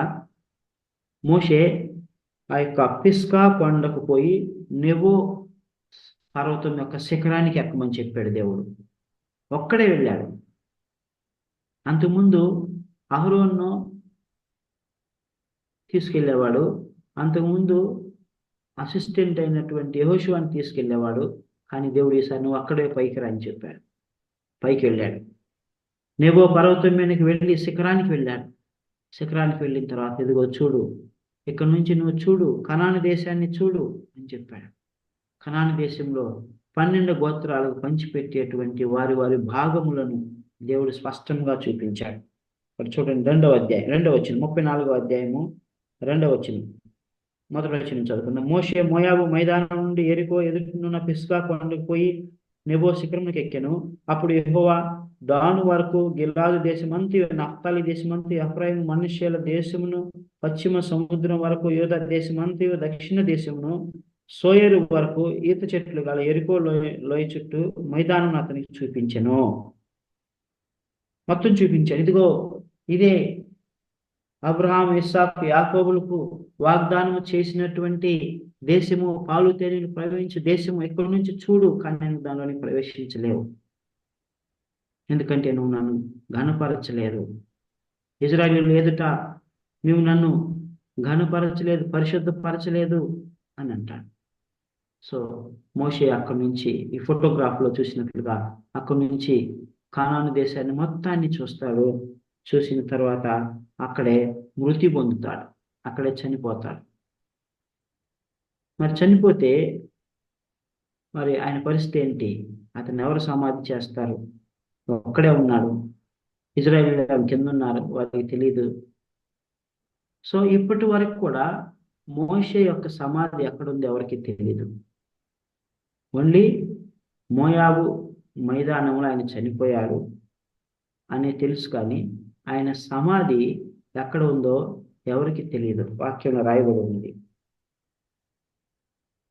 మోషే ఆ యొక్క పిస్కా కొండకు పోయి నెబో పర్వతం యొక్క శిఖరానికి ఎక్కమని చెప్పాడు దేవుడు. ఒక్కడే వెళ్ళాడు. అంతకుముందు అహరోన్ను తీసుకెళ్ళేవాడు, అంతకుముందు అసిస్టెంట్ అయినటువంటి యెహోషువని తీసుకెళ్ళేవాడు. కానీ దేవుడు ఈసారి నువ్వు అక్కడే పైకి రా అని చెప్పాడు. పైకి వెళ్ళాడు. నెబో పర్వతం మీదకి వెళ్ళి శిఖరానికి వెళ్ళాడు. శిఖరానికి వెళ్ళిన తర్వాత ఇదిగో చూడు, ఇక్కడ నుంచి నువ్వు చూడు, కనాను దేశాన్ని చూడు అని చెప్పాడు. కనాను దేశంలో 12 గోత్రాలకు పంచిపెట్టేటువంటి వారి వారి భాగములను దేవుడు స్పష్టంగా చూపించాడు. ఇక్కడ చూడండి, 2వ అధ్యాయం 2వ వచనం, 34వ అధ్యాయము 2వ వచనం, మొదటి వచనం చదువుకుందాం. మోషే మోయాబు మైదానం నుండి ఎరికో ఎదుటినున్న పిస్గా కొండకు పోయి నెబో శిఖరమునికి ఎక్కెను. అప్పుడు యెహోవా దాను వరకు, గిలాదు దేశమంతయు, నఫ్తాలి దేశమంతయు, ఎఫ్రాయిము మనష్షేల దేశమును, పశ్చిమ సముద్రం వరకు, యూదా దేశమంతయు, దక్షిణ దేశమును, సోయరు వరకు ఈత చెట్లు గల ఎరికో లోయ చుట్టూ మైదానం అతనికి చూపించెను. మొత్తం చూపించాడు. ఇదిగో ఇదే అబ్రహాం, ఇస్సాకు, యాకోబులకు వాగ్దానం చేసినటువంటి దేశము, పాలు తేనెలు ప్రవహించే దేశము. ఎక్కడి నుంచి చూడు, కానీ నేను దానిలోని ప్రవేశించలేవు, ఎందుకంటే నువ్వు నన్ను ఘనపరచలేదు. ఇజ్రాయేలు ఎదుట నువ్వు నన్ను ఘనపరచలేదు, పరిశుద్ధపరచలేదు అని అంటాడు. సో మోషే అక్కడి నుంచి, ఈ ఫోటోగ్రాఫ్లో చూసినట్లుగా అక్కడి నుంచి కానాను దేశాన్ని మొత్తాన్ని చూస్తాడు. చూసిన తర్వాత అక్కడే మృతి పొందుతాడు, అక్కడే చనిపోతాడు. మరి చనిపోతే మరి ఆయన పరిస్థితి ఏంటి? అతను ఎవరు సమాధి చేస్తారు? ఒక్కడే ఉన్నాడు. ఇజ్రాయేలు కింద ఉన్నారు, వారికి తెలియదు. సో ఇప్పటి వరకు కూడా మోషే యొక్క సమాధి ఎక్కడుంది ఎవరికి తెలియదు. ఓన్లీ మోయాబు మైదానంలో ఆయన చనిపోయాడు అని తెలుసు, కానీ ఆయన సమాధి ఎక్కడ ఉందో ఎవరికి తెలియదు. వాక్యంలో రాయబడి ఉంది.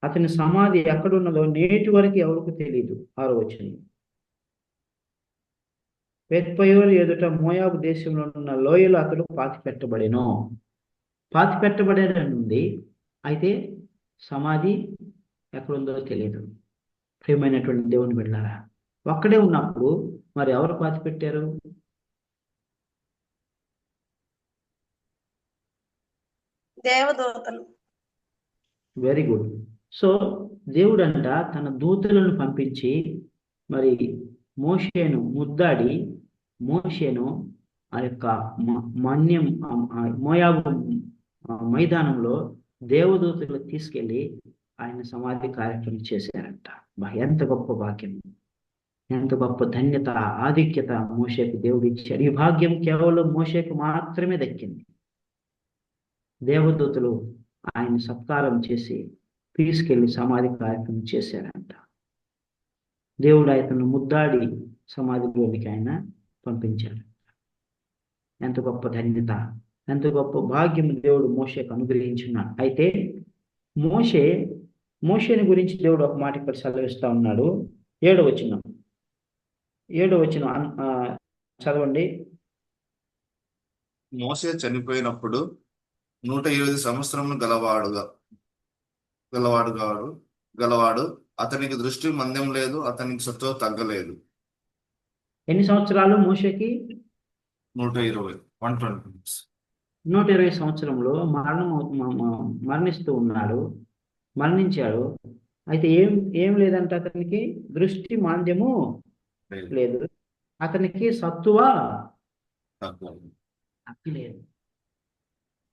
అతని సమాధి ఎక్కడున్నదో నేటి వరకు ఎవరికి తెలియదు. 6వ వచనం, బెత్పయోరు ఎదుట మోయాబు దేశంలో ఉన్న లోయలో అతడు పాతిపెట్టబడెను. పాతిపెట్టబడేది, అయితే సమాధి ఎక్కడుందో తెలియదు. ప్రియమైనటువంటి దేవుని బిడ్డలారా, ఒక్కడే ఉన్నప్పుడు మరి ఎవరు పాతిపెట్టారు? దేవదూతలు. Very good. సో దేవుడంట తన దూతలను పంపించి మరి మోషేను ముద్దాడి, మోషేను ఆ యొక్క మన్యం మోయాబు మైదానంలో దేవదూతలు తీసుకెళ్ళి ఆయన సమాధి కార్యక్రమం చేశారంట. ఎంత గొప్ప భాగ్యం, ఎంత గొప్ప ధన్యత, ఆధిక్యత మోషేకు దేవుడు ఇచ్చాడు. ఈ భాగ్యం కేవలం మోషేకు మాత్రమే దక్కింది. దేవదూతలు ఆయన సత్కారం చేసి తీసుకెళ్లి సమాధి కార్యక్రమం చేశారంట. దేవుడు ఆయనను ముద్దాడి సమాధిలోనికి ఆయన పంపించాడు. ఎంత గొప్ప ధన్యత, ఎంత గొప్ప భాగ్యం దేవుడు మోషేకు అనుగ్రహించున్నాడు. అయితే మోషేని గురించి దేవుడు ఒక మాట ఇక్కడ సెలవిస్తా ఉన్నాడు. 7వ వచనం చదవండి. మోషే చనిపోయినప్పుడు 120 సంవత్సరములు గలవాడు అతనికి దృష్టి మందం లేదు, అతనికి సత్తువ తగ్గలేదు. ఎన్ని సంవత్సరాలు మోషేకి? 120 సంవత్సరంలో మరణిస్తూ ఉన్నాడు, మరణించాడు. అయితే ఏం లేదంటే అతనికి దృష్టి మాంద్యము లేదు, అతనికి సత్తువ తగ్గలేదు.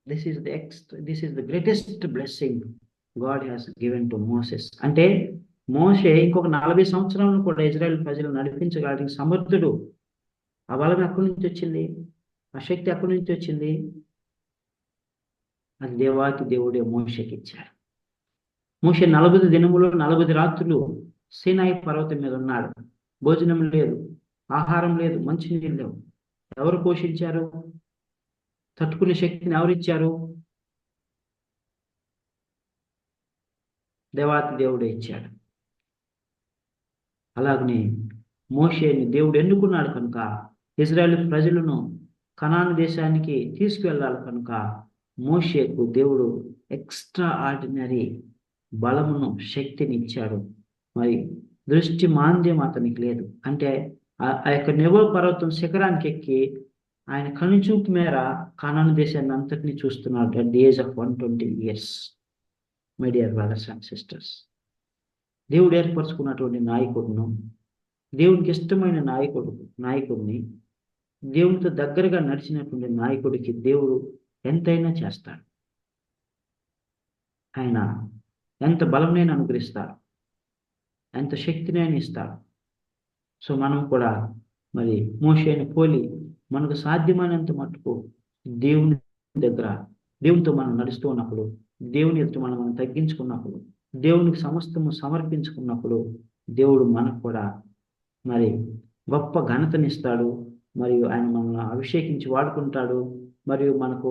This is the greatest blessing God has given to Moses. అంటే మోషే ఇంకొక 40 సంవత్సరాలను కూడా ఇజ్రాయెల్ ప్రజలు నడిపించగలిగిన సమర్థుడు. ఆ బలం ఎక్కడి నుంచి వచ్చింది? ఆ శక్తి ఎక్కడి నుంచి వచ్చింది? అది దేవాకి దేవుడే మోషేకి ఇచ్చాడు. మోషే 40 దినములు 40 రాత్రులు సీనాయి పర్వతం మీద ఉన్నాడు. భోజనం లేదు, ఆహారం లేదు, మంచినీళ్ళు లేవు. ఎవరు పోషించారు? తట్టుకునే శక్తిని ఎవరిచ్చారు? దేవాతి దేవుడే ఇచ్చాడు. అలాగనే మోషేని దేవుడు ఎన్నుకున్నాడు కనుక ఇజ్రాయేల్ ప్రజలను కనాను దేశానికి తీసుకువెళ్ళాలి కనుక మోషేకు దేవుడు ఎక్స్ట్రా ఆర్డినరీ బలమును, శక్తిని ఇచ్చాడు. మరి దృష్టి మాంద్యం అతనికి లేదు. అంటే ఆ యొక్క నెబో పర్వతం శిఖరానికి ఎక్కి ఆయన కనుచూపు మేర కనాను దేశాన్ని అంతటినీ చూస్తున్నాడు at the age of 120 years. My dear brothers and sisters, దేవుడు ఏర్పరచుకున్నటువంటి నాయకుడును, దేవునికి ఇష్టమైన నాయకుడిని, దేవునితో దగ్గరగా నడిచినటువంటి నాయకుడికి దేవుడు ఎంతైనా చేస్తాడు. ఆయన ఎంత బలంనైనా అనుగ్రహిస్తాడు, ఎంత శక్తినైనా ఇస్తాడు. సో మనం కూడా మరి మోషేని పోలి మనకు సాధ్యమైనంత మట్టుకు దేవుని దగ్గర, దేవునితో మనం నడుస్తూ ఉన్నప్పుడు, దేవుని ఎదుట మనం తగ్గించుకున్నప్పుడు, దేవునికి సమస్తము సమర్పించుకున్నప్పుడు దేవుడు మనకు కూడా మరి గొప్ప ఘనతనిస్తాడు. మరియు ఆయన మనల్ని అభిషేకించి వాడుకుంటాడు. మరియు మనకు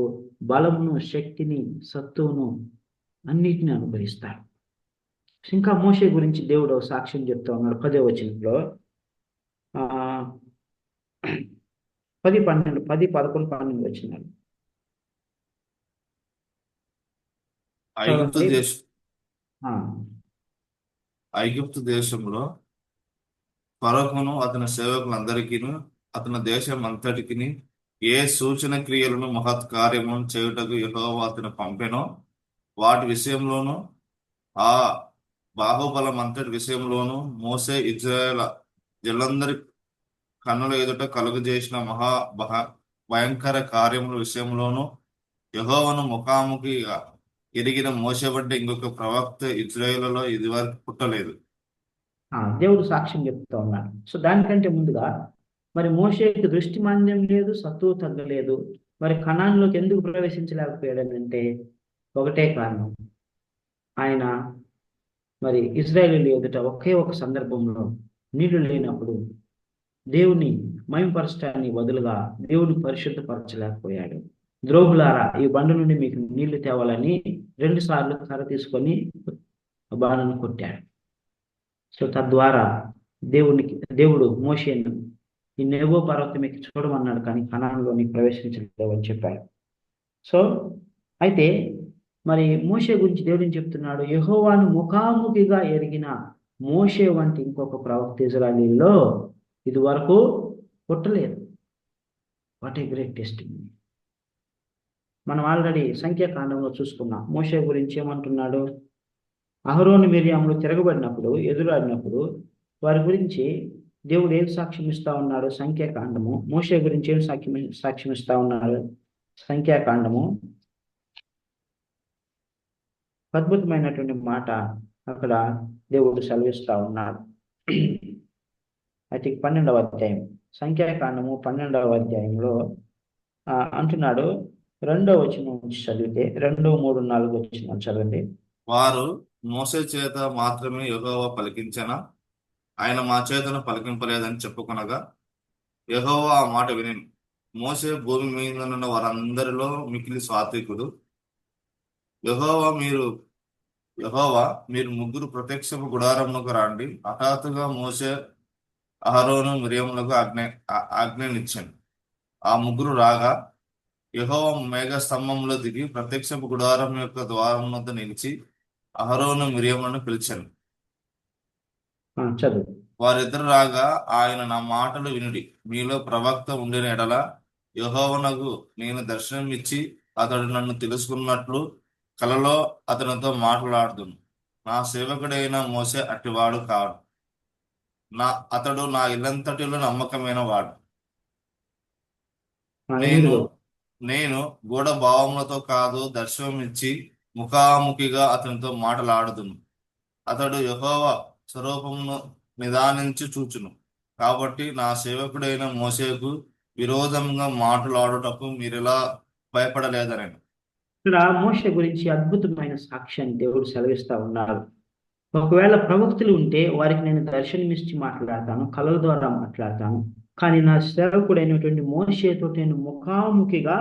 బలమును, శక్తిని, సత్తువును అన్నిటిని అనుగ్రహిస్తాడు. ఇంకా మోషే గురించి దేవుడు సాక్ష్యం చెప్తా ఉన్నాడు 10వ వచనంలో. 10, 11, 12 వచనాలు. ఐగుప్తు దేశంలో ఫరోకును అతని సేవకులందరికీను అతని దేశం అంతటికి ఏ సూచన క్రియలను మహత్ కార్యములను చేయుటకు యెహోవా అతను పంపెనో వాటి విషయంలోను ఆ బాహుబలం అంతటి విషయంలోను మోసే ఇజ్రాయేల్ జనులందరి కన్నుల ఎదుట కలుగజేసిన భయంకర కార్యముల విషయంలోను యెహోవాను ముఖాముఖిగా ఎరిగిన మోసే వంటి ఇంకొక ప్రవక్త ఇజ్రాయేలులో ఇదివరకు పుట్టలేదు. దేవుడు సాక్ష్యం చెప్తా ఉన్నాడు. సో దానికంటే ముందుగా మరి మోషేకి దృష్టి మాంద్యం లేదు, సత్తువు తగ్గలేదు. మరి కనాన్లోకి ఎందుకు ప్రవేశించలేకపోయాడనంటే ఒకటే కారణం, ఆయన మరి ఇజ్రాయేలు ఎదుట ఒకే ఒక సందర్భంలో నీళ్లు లేనప్పుడు దేవుని మహిమపరచటాన్ని బదులుగా దేవుని పరిశుద్ధపరచలేకపోయాడు. ద్రోహులారా, ఈ బండ నుండి మీకు నీళ్లు తేవాలని 2 సార్లు కర్ర తీసుకొని బాణను కొట్టాడు. సో తద్వారా దేవుడు మోషేను ఈ నెబో పర్వతం ఎక్కి చూడమన్నాడు, కానీ కనానులోని ప్రవేశించలేదని చెప్పాడు. సో అయితే మరి మోషే గురించి దేవుడు ఏం చెప్తున్నాడు? యెహోవాను ముఖాముఖిగా ఎరిగిన మోషే వంటి ఇంకొక ప్రవక్త ఇజ్రాయేలీలో ఇది వరకు పుట్టలేదు. What a great testimony. మనం ఆల్రెడీ సంఖ్యాకాండంలో చూసుకున్నాం. మోషే గురించి ఏమంటున్నాడు? అహరోను మిర్యాములు తిరగబడినప్పుడు, ఎదురాడినప్పుడు వారి గురించి దేవుడు ఏం సాక్ష్యం ఇస్తా ఉన్నాడు? సంఖ్యాకాండము. మోషే గురించి ఏం సాక్ష్యం ఇస్తా ఉన్నాడు? సంఖ్యాకాండము. అద్భుతమైనటువంటి మాట అక్కడ దేవుడు సెలవిస్తా ఉన్నాడు. అయితే 12వ అధ్యాయం, సంఖ్యాకాండము 12వ అధ్యాయంలో అంటున్నాడు, 2వ వచనం నుంచి చదివితే 2, 3, 4 వచనాలు చదవండి. వారు మోసే చేత మాత్రమే యెహోవా పలికించనా, ఆయన మా చేతను పలికింపలేదని చెప్పుకొనగా యెహోవా ఆ మాట వినెను. మోసే భూమి మీదనున్న వారందరిలో మిక్కిలి సాత్వికుడు. యెహోవా మీరు ముగ్గురు ప్రత్యక్షపు గుడారమునకు రండి. హఠాత్తుగా మోసే అహరోను మిర్యాములకు ఆజ్ఞనిచ్చాను. ఆ ముగ్గురు రాగా యెహోవా మేఘ స్తంభంలో దిగి ప్రత్యక్షపు గుడారం యొక్క ద్వారం వద్ద నిలిచి అహరోను మిర్యాములను పిలిచాను. వారిద్దరు రాగా ఆయన నా మాటలు వినుడి, మీలో ప్రవక్త ఉండిన ఎడల యెహోవానకు నేను దర్శనం ఇచ్చి అతడు నన్ను తెలుసుకున్నట్లు కలలో అతనితో మాట్లాడుదును. నా సేవకుడైన మోసే అట్టివాడు కాడు, అతడు నా ఇల్లంతటిలో నమ్మకమైన వాడు. నేను గూఢ భావములతో కాదు, దర్శనం ఇచ్చి ముఖాముఖిగా అతనితో మాట్లాడుదును. అతడు యెహోవా స్వరూపమును నిదానించి చూచును. కాబట్టి నా సేవకుడైన మోసేకు విరోధంగా మాట్లాడుటకు మీరెలా భయపడలేదనని. ఇక్కడ మోషే గురించి అద్భుతమైన సాక్ష్యాన్ని దేవుడు సెలవిస్తా ఉన్నాడు. ఒకవేళ ప్రవక్తులు ఉంటే వారికి నేను దర్శనమిచ్చి మాట్లాడతాను, కళల ద్వారా మాట్లాడతాను. కానీ నా సేవకుడైనటువంటి మోషేతో నేను ముఖాముఖిగా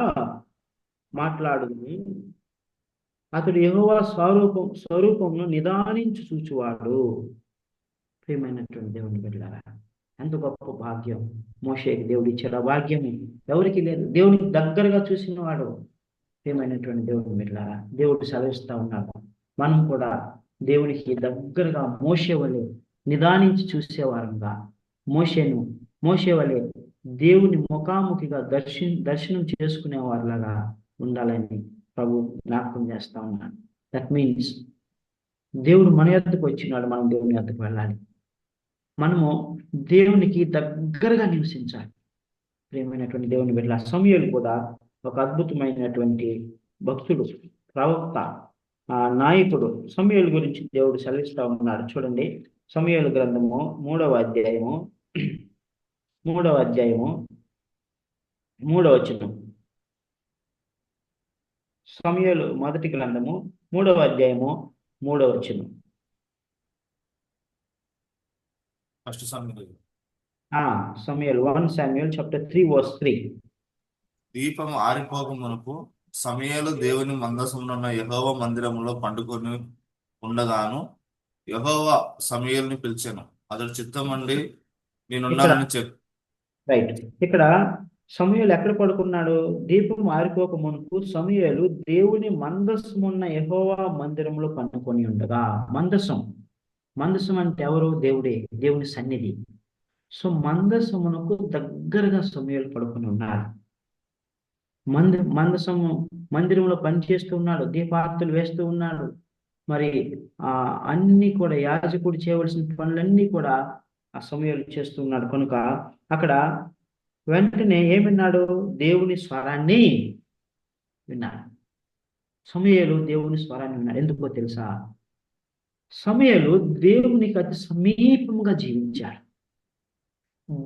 మాట్లాడును. అతడు యెహోవా స్వరూపమును నిదానించి చూచువాడు. ప్రియమైనటువంటి దేవుని బిడ్డలారా, ఎంత గొప్ప భాగ్యం మోషేకి దేవుడు ఇచ్చాడు. ఆ భాగ్యము ఎవరికి లేదు. దేవునికి దగ్గరగా చూసిన వాడు. ప్రియమైనటువంటి దేవుని బిడ్డలారా, దేవుడు సెలవిస్తా ఉన్నాడు, మనం కూడా దేవునికి దగ్గరగా మోషే వలె నిదానించి చూసేవారంగా, మోషే వలె దేవుని ముఖాముఖిగా దర్శనం చేసుకునేవారిలాగా ఉండాలని ప్రభు జ్ఞాపకం చేస్తా ఉన్నాడు. దట్ మీన్స్ దేవుడు మన యొద్దకు వచ్చినాడు, మనం దేవుని యొద్దకు వెళ్ళాలి. మనము దేవునికి దగ్గరగా నివసించాలి. ప్రియమైనటువంటి దేవుని బిడ్డల, సమూయేలు కూడా ఒక అద్భుతమైనటువంటి భక్తుడు, ప్రవక్త, నాయకుడు. సమూయేలు గురించి దేవుడు సెలవిస్తా ఉన్నాడు. చూడండి, సమూయేలు గ్రంథము 3వ అధ్యాయము 3వ వచనం. సమూయేలు మొదటి గ్రంథము 3వ అధ్యాయము 3వ వచనం. సమూయేలు 1 Samuel chapter 3 verse 3. దీపము ఆరిపోక మునుపు సమూయేలు దేవుని మందసమునున్న యెహోవా మందిరములో పండుకొని ఉండగాను యెహోవా సమూయేలుని పిలిచాను. అతడు చిత్తమండి నేనున్నానని చెప్పి. రైట్, ఇక్కడ సమూయేలు ఎక్కడ పడుకున్నాడు? దీపం ఆరిపోక మునుపు సమూయేలు దేవుని మందసమున్న యెహోవా మందిరంలో పండుకొని ఉండగా. మందసం అంటే ఎవరు? దేవుడే, దేవుని సన్నిధి. సో మందసమునకు దగ్గరగా సమూయేలు పడుకొని ఉన్నాడు. మందిరంలో పనిచేస్తూ ఉన్నాడు, దీపార్తులు వేస్తూ ఉన్నాడు. మరి అన్ని కూడా యాజకుడు చేయవలసిన పనులన్నీ కూడా ఆ సమూయేలు చేస్తూ ఉన్నాడు. కనుక అక్కడ వెంటనే ఏమిన్నాడు? దేవుని స్వరాన్ని విన్నాడు. సమూయేలు దేవుని స్వరాన్ని విన్నాడు. ఎందుకో తెలుసా? సమూయేలు దేవునికి అతి సమీపంగా జీవించాడు.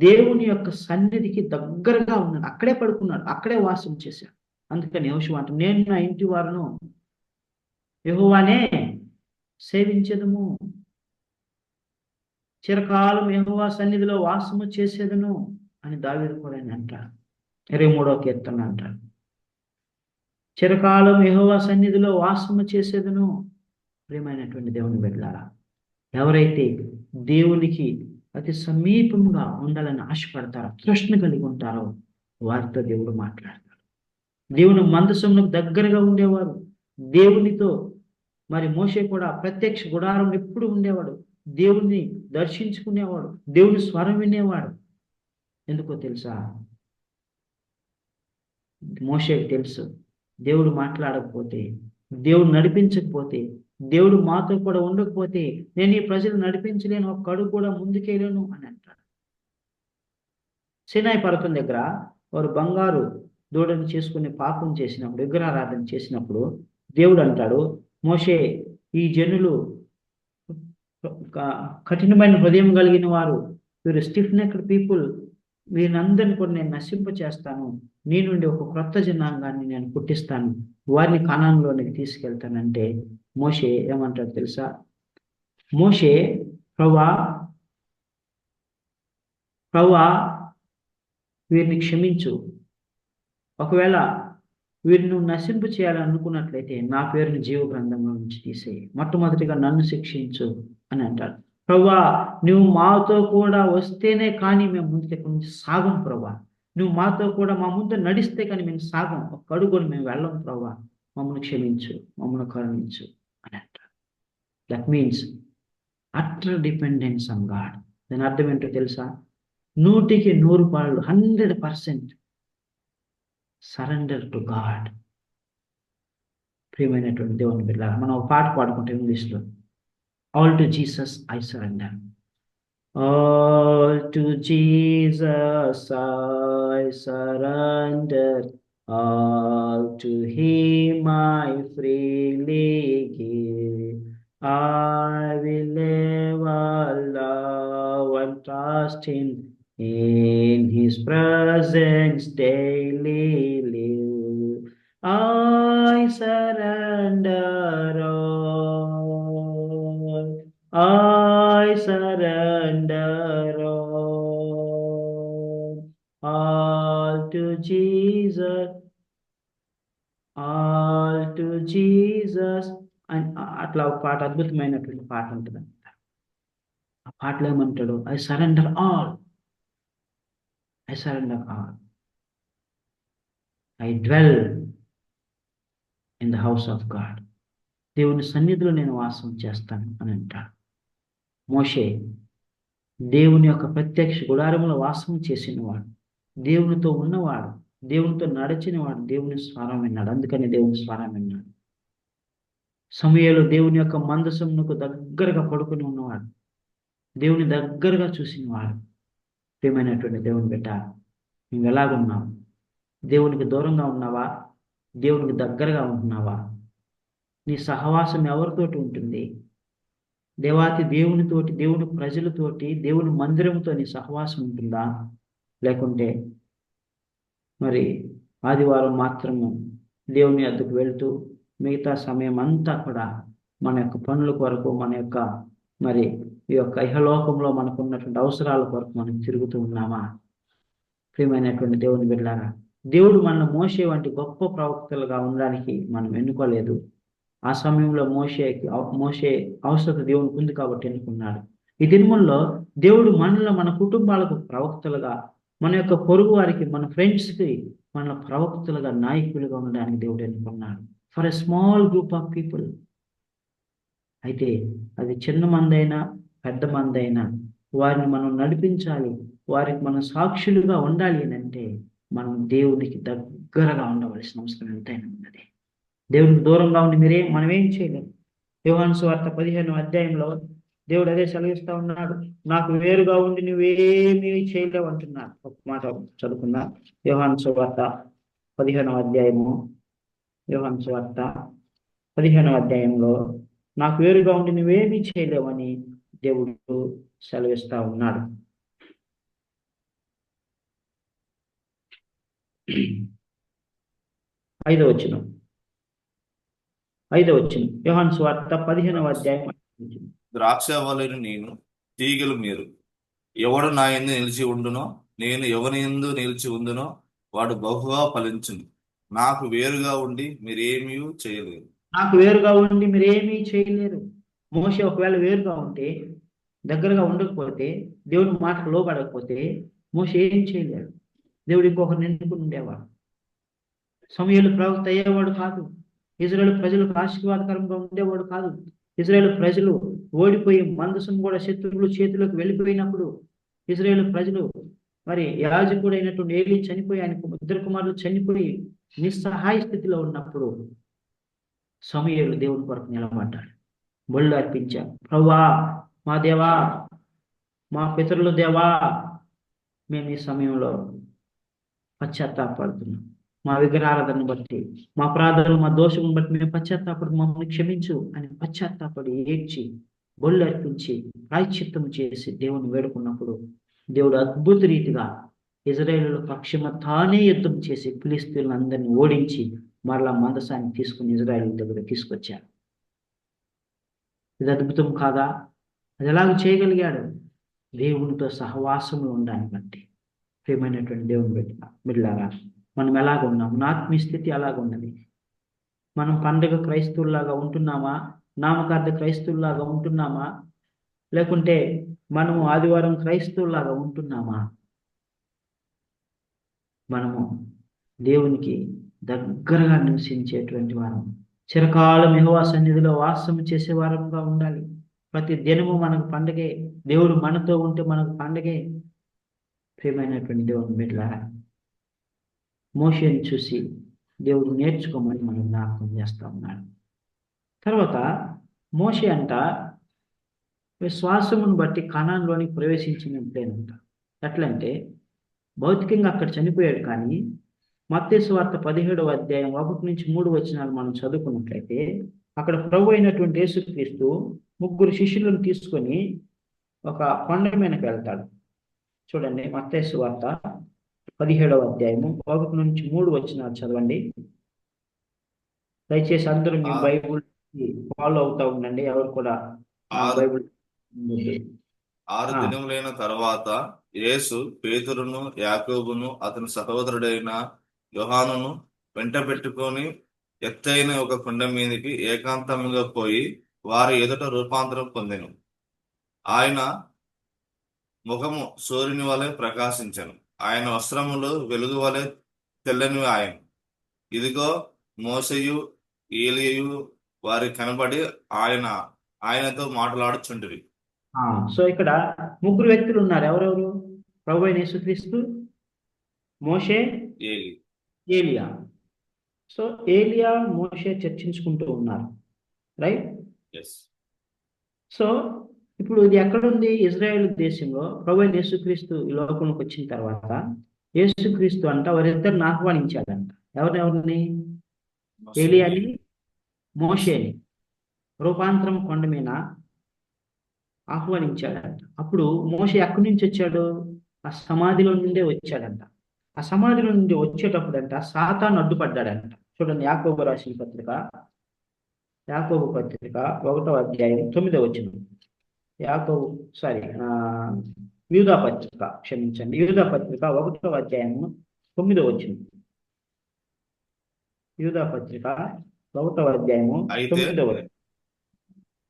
దేవుని యొక్క సన్నిధికి దగ్గరగా ఉన్నాడు. అక్కడే పడుకున్నాడు, అక్కడే వాసం చేశాడు. అందుకని యెహోషువ అంటాడు, నేను నా ఇంటి వారును యెహోవానే సేవించేదము, చిరకాలం యెహోవా సన్నిధిలో వాసము చేసేదను అని దావీదు కూడా అంటాడు. 23వ కీర్తన అంటాడు, చిరకాలం యెహోవా సన్నిధిలో వాసము చేసేదను. ప్రియమైనటువంటి దేవుని బిడ్డలారా, ఎవరైతే దేవునికి అతి సమీపంగా ఉండాలని ఆశపడతారో, తృష్ణ కలిగి ఉంటారో, వారితో దేవుడు మాట్లాడతాడు. దేవుని మందసమునకు దగ్గరగా ఉండేవారు, దేవునితో. మరి మోషే కూడా ప్రత్యక్ష గుడారం ఎప్పుడు ఉండేవాడు, దేవుని దర్శించుకునేవాడు, దేవుని స్వరం వినేవాడు. ఎందుకో తెలుసా? మోషేకి తెలుసు, దేవుడు మాట్లాడకపోతే, దేవుడు నడిపించకపోతే, దేవుడు మాతో కూడా ఉండకపోతే నేను ఈ ప్రజలు నడిపించలేను, ఒక్క అడుగు కూడా ముందుకెళ్ళను అని అంటాడు. సీనాయి పర్వతం దగ్గర వారు బంగారు దూడను చేసుకుని పాపం చేసినప్పుడు, విగ్రహారాధన చేసినప్పుడు దేవుడు అంటాడు, మోషే, ఈ జనులు కఠినమైన హృదయం కలిగిన వారు, వీరు స్టిఫ్ నెక్డ్ పీపుల్, వీరినందరినీ కూడా నేను నశింప చేస్తాను, నీ నుండి ఒక క్రొత్త జనాంగాన్ని నేను పుట్టిస్తాను, వారిని కానానులోనికి తీసుకెళ్తానంటే మోషే ఏమంటాడు తెలుసా? మోషే, ప్రభువా వీరిని క్షమించు, ఒకవేళ వీరిని నువ్వు నశింపు చేయాలనుకున్నట్లయితే నా పేరుని జీవ గ్రంథంలో నుంచి తీసేయి, మొట్టమొదటిగా నన్ను శిక్షించు అని అంటాడు. ప్రభువా నువ్వు మాతో కూడా వస్తేనే కానీ మేము ముందుకు ఎక్కడి నుంచి సాగం. ప్రభువా నువ్వు మాతో కూడా మా ముందు నడిస్తే కానీ మేము సాగం, ఒక్క అడుగుని మేము వెళ్ళం. ప్రభువా మమ్మల్ని క్షమించు, మమ్మల్ని కరుణించు అని అంటాడు. That means utter dependence on God. దాని అర్థం ఏంటో తెలుసా? 100% 100% సరెండర్ టు గాడ్. ప్రియమైనటువంటి దేవుని బిడ్డలారా, మనం ఒక పాట పాడుకుంటే ఇంగ్లీష్లో, all to Jesus I surrender. All to Jesus I surrender, all to Him I freely give. I will ever love and trust Him, in His presence daily live. I surrender all, I surrender all. All to Jesus అని అట్లా ఒక పాట, అద్భుతమైనటువంటి పాట ఉంటుంది. ఆ పాటలో ఏమంటాడు? I surrender all, I surrender all, I dwell in the house of God. దేవుని సన్నిధిలో నేను వాసం చేస్తాను అని అంటాడు. మోషే దేవుని యొక్క ప్రత్యక్ష గుడారములో వాసం చేసినవాడు, దేవునితో ఉన్నవాడు, దేవునితో నడిచినవాడు, దేవుని స్వరం విన్నాడు. అందుకని దేవుని స్వరం విన్నాడు. సమూయేలు దేవుని యొక్క మందసమునకు దగ్గరగా పడుకుని ఉన్నవాడు, దేవుని దగ్గరగా చూసినవాడు. ప్రియమైనటువంటి దేవుని బిడ్డ, నువ్వు ఎలాగున్నావు? దేవునికి దూరంగా ఉన్నావా? దేవునికి దగ్గరగా ఉంటున్నావా? నీ సహవాసం ఎవరితోటి ఉంటుంది? దేవాతి దేవునితోటి, దేవుని ప్రజలతోటి, దేవుని మందిరంతో నీ సహవాసం ఉంటుందా? లేకుంటే మరి ఆదివారం మాత్రము దేవుని వద్దకు వెళ్తూ మిగతా సమయం అంతా కూడా మన యొక్క పనుల కొరకు, మన యొక్క మరి ఈ యొక్క ఇహలోకంలో మనకు ఉన్నటువంటి అవసరాల కొరకు మనం తిరుగుతూ ఉన్నామా? ప్రియమైనటువంటి దేవుని బిడ్డలారా, దేవుడు మన మోషే వంటి గొప్ప ప్రవక్తలుగా ఉండడానికి మనం ఎన్నుకోలేదు. ఆ సమయంలో మోషే అవసరత దేవునికి ఉంది కాబట్టి ఎన్నుకున్నాడు. ఈ దినముల్లో దేవుడు మనలో, మన కుటుంబాలకు ప్రవక్తలుగా, మన యొక్క పొరుగు వారికి, మన ఫ్రెండ్స్కి మన ప్రవక్తలుగా, నాయకులుగా ఉండడానికి దేవుడు ఎన్నుకున్నాడు. For a small group of people. అయితే అది చిన్న మందైనా పెద్ద మందైనా వారిని మనం నడిపించాలి, వారికి మనం సాక్షులుగా ఉండాలి అని అంటే మనం దేవునికి దగ్గరగా ఉండవలసిన అవసరం ఎంతైనా ఉన్నది. దేవునికి దూరంగా ఉండి మనం ఏం చేయలేము. యోహాను సువార్త 15వ అధ్యాయంలో దేవుడు అదే సెలవిస్తా ఉన్నాడు. నాకు వేరుగా ఉండి నువ్వేమీ చేయలేవు అంటున్నాడు. ఒక మాట చదువుకున్నా. యోహాను సువార్త 15వ అధ్యాయము, యోహాను సువార్త 15వ అధ్యాయంలో నాకు వేరుగా ఉండి నువ్వేమీ చేయలేవని దేవుడు సెలవిస్తా ఉన్నాడు. 5వ వచనం, యోహాను సువార్త 15వ అధ్యాయం 5వ వచనం. ద్రాక్షవల్లిని నేను, తీగలు మీరు. ఎవడు నా యందు నిలిచి ఉండునో, నేను ఎవని యందు నిలిచి ఉండునో వాడు బహుగా ఫలించును. నాకు వేరుగా ఉండి మీరేమీ చేయలేరు. నాకు వేరుగా ఉండి మీరేమీ చేయలేరు. మోషే ఒకవేళ వేరుగా ఉంటే, దగ్గరగా ఉండకపోతే, దేవుడి మాటకు లోబడకపోతే మోషే ఏం చేయలేడు. దేవుడు ఇంకొకరిని ఎన్నుకుని ఉండేవాడు. సమూయేలు ప్రవక్త అయ్యేవాడు కాదు. ఇశ్రాయేలు ప్రజలకు ఆశీర్వాదకరంగా ఉండేవాడు కాదు. ఇశ్రాయేలు ప్రజలు ఓడిపోయి మందసం కూడా శత్రువుల చేతిలోకి వెళ్ళిపోయినప్పుడు, ఇశ్రాయేలు ప్రజలు మరి యాజకుడు అయినటువంటి ఏలీ చనిపోయి, ఆయన ఇద్దరు కుమారులు చనిపోయి నిస్సహాయ స్థితిలో ఉన్నప్పుడు సమూయేలు దేవుని కొరకు నిలబడ్డాడు, బళ్ళు అర్పించాడు. ప్రభువా, మా దేవా, మా పితరుల దేవా, మేము ఈ సమయంలో పశ్చాత్తాపడుతున్నాం. మా విగ్రహారాధనను బట్టి, మా ప్రార్థనలు, మా దోషమును బట్టి మేము పశ్చాత్తాపడి మమ్మల్ని క్షమించు అని పశ్చాత్తాపడి ఏడ్చి బళ్ళు అర్పించి ప్రాయశ్చిత్తము చేసి దేవుని వేడుకున్నప్పుడు దేవుడు అద్భుత రీతిగా ఇశ్రాయేలు పక్షము తానే యుద్ధం చేసి ఫిలిష్తీయులందరినీ ఓడించి మరలా మందసాన్ని తీసుకుని ఇశ్రాయేలు దగ్గర తీసుకొచ్చాడు. ఇది అద్భుతం కాదా? అది ఎలాగ చేయగలిగాడు? దేవునితో సహవాసంలో ఉండడాన్ని బట్టి. ప్రియమైనటువంటి దేవుని బిడ్డలారా, మనం ఎలాగ ఉన్నాం? మన ఆత్మీయ స్థితి ఎలాగున్నది? మనం పండుగ క్రైస్తవుల్లాగా ఉంటున్నామా? నామకార్థ క్రైస్తవుల్లాగా ఉంటున్నామా? లేకుంటే మనము ఆదివారం క్రైస్తవుల్లాగా ఉంటున్నామా? మనము దేవునికి దగ్గరగా నివసించేటువంటి వారం, చిరకాలం యెహోవా సన్నిధిలో వాసము చేసే వారంగా ఉండాలి. ప్రతి దినము మనకు పండగే. దేవుడు మనతో ఉంటే మనకు పండగే. ప్రియమైనటువంటి దేవుని బిడ్డలారా, మోషేని చూసి దేవుడు నేర్చుకోమని మనం జ్ఞాపకం చేస్తా ఉన్నాడు. తర్వాత మోషే అంట విశ్వాసమును బట్టి కనాన్లోనికి ప్రవేశించినట్లేనంట. ఎట్లంటే భౌతికంగా అక్కడ చనిపోయాడు, కానీ మత్తయి సువార్త 17వ అధ్యాయం 1-3 వచనాలు మనం చదువుకున్నట్లయితే అక్కడ ప్రభు అయినటువంటి యేసుక్రీస్తు 3 శిష్యులను తీసుకొని ఒక కొండ మీదకి వెళ్తాడు. చూడండి, మత్తయి సువార్త 17వ అధ్యాయము 1-3 వచనాలు చదవండి. దయచేసి అందరూ మీ బైబుల్ ఫాలో అవుతా ఉండండి. ఎవరు కూడా బైబుల్ 6 దినములైన తర్వాత యేసు పేతురును, యాకోబును, అతని సహోదరుడైన యోహానును వెంట పెట్టుకొని ఎత్తైన ఒక కొండ మీదకి ఏకాంతముగా పోయి వారి ఎదుట రూపాంతరం పొందెను. ఆయన ముఖము సూర్యుని వలె ప్రకాశించెను. ఆయన వస్త్రములు వెలుగు వలె తెల్లనివి ఆయన. ఇదిగో మోషేయు ఏలీయు వారి కనబడి ఆయనతో మాట్లాడుచుండిరి. సో ఇక్కడ ముగ్గురు వ్యక్తులు ఉన్నారు. ఎవరెవరు? ప్రభు అయిన యేసుక్రీస్తు, మోషే, ఏలి ఏలియా. సో ఏలియా, మోషే చర్చించుకుంటూ ఉన్నారు, రైట్? ఎస్ సో ఇప్పుడు ఇది ఎక్కడుంది? ఇజ్రాయెల్ దేశంలో ప్రభు అయిన యేసుక్రీస్తు ఈ లోకంలోకి వచ్చిన తర్వాత యేసుక్రీస్తు అంట వారిద్దరిని ఆహ్వానించాడంట. ఎవరిని? ఏలియాని, మోషేని రూపాంతరం కొండ మీద ఆహ్వానించాడంట. అప్పుడు మోషే ఎక్కడి నుంచి వచ్చాడు? ఆ సమాధిలో నుండే వచ్చాడంట. ఆ సమాధిలో నుండి వచ్చేటప్పుడు అంట సాతాను అడ్డుపడ్డాడంట. చూడండి, యాకోబు రాసిన పత్రిక, యాకోబు పత్రిక 1వ అధ్యాయం 9వ వచనం. యూదా పత్రిక, క్షమించండి, యూదా పత్రిక 1వ అధ్యాయం 9వ వచనం. యూదా పత్రిక 1వ అధ్యాయము 9వ వచనం.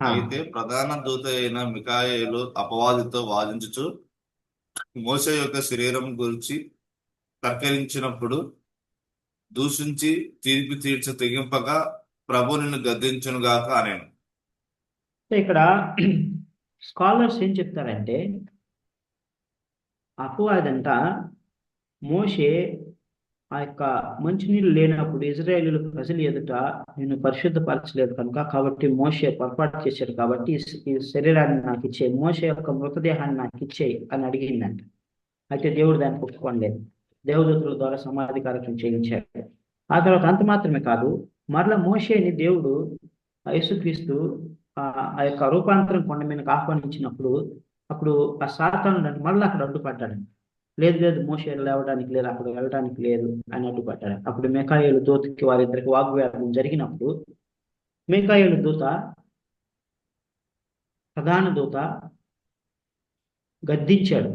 అయితే ప్రధాన దూత అయిన మిఖాయేలు అపవాదితో వాదించుచు మోషే యొక్క శరీరం గురించి తర్కరించినప్పుడు దూషించి తీర్పు తీర్చ తెగింపగా ప్రభు నిన్ను గద్దించునుగాక అనేను. ఇక్కడ స్కాలర్స్ ఏం చెప్తారంటే, అపవాదంట మోషే ఆ యొక్క మంచినీళ్ళు లేనప్పుడు ఇజ్రాయేలు ప్రజలు ఎదుట నేను పరిశుద్ధపరచలేదు కనుక, కాబట్టి మోషే పొరపాటు చేశాడు, కాబట్టి ఈ శరీరాన్ని నాకు ఇచ్చే, మోషే యొక్క మృతదేహాన్ని నాకు ఇచ్చేయి అని అడిగిందంట. అయితే దేవుడు దానికి ఒప్పుకోలేదు. దేవదూతుల ద్వారా సమాధి కార్యక్రమం చేయించాడు. ఆ తర్వాత అంత మాత్రమే కాదు, మరలా మోషేని దేవుడు యేసుక్రీస్తు ఆ యొక్క రూపాంతరం కొండ మీదకి ఆహ్వానించినప్పుడు అప్పుడు ఆ సాతాను మళ్ళీ అక్కడ అడ్డుపడ్డాడు. లేదు మోషే లేవడానికి లేదు, అక్కడ వెళ్ళడానికి లేదు అని అడ్డుపడ్డాడు. అప్పుడు మిఖాయేలు దూతకి వారిద్దరికి వాగ్వాదం జరిగినప్పుడు మిఖాయేలు దూత, ప్రధాన దూత గద్దించాడు.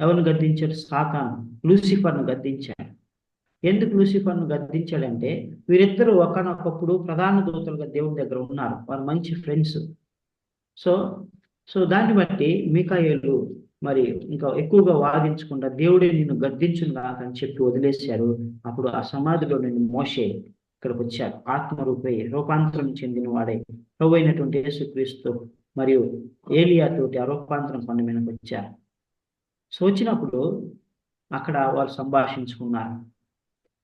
ఎవరిని గద్దించాడు? సాతాను, లూసిఫర్ను గద్దించాడు. ఎందుకు లూసిఫర్ను గద్దించాడంటే, వీరిద్దరూ ఒకనొకప్పుడు ప్రధాన దూతలుగా దేవుని దగ్గర ఉన్నారు, వారు మంచి ఫ్రెండ్స్. సో దాన్ని బట్టి మిఖాయేలు మరి ఇంకా ఎక్కువగా వాదించకుండా దేవుడే నిన్ను గద్దించును కాక అని చెప్పి వదిలేశారు. అప్పుడు ఆ సమాధిలో నుండి మోషే ఇక్కడికి వచ్చారు, ఆత్మరూపై రూపాంతరం చెందిన వాడే ప్రభు అయినటువంటి యేసుక్రీస్తు మరియు ఏలియాతోటి ఆ రూపాంతరం కొండ మీదకి వచ్చారు. సో వచ్చినప్పుడు అక్కడ వాళ్ళు సంభాషించుకున్నారు.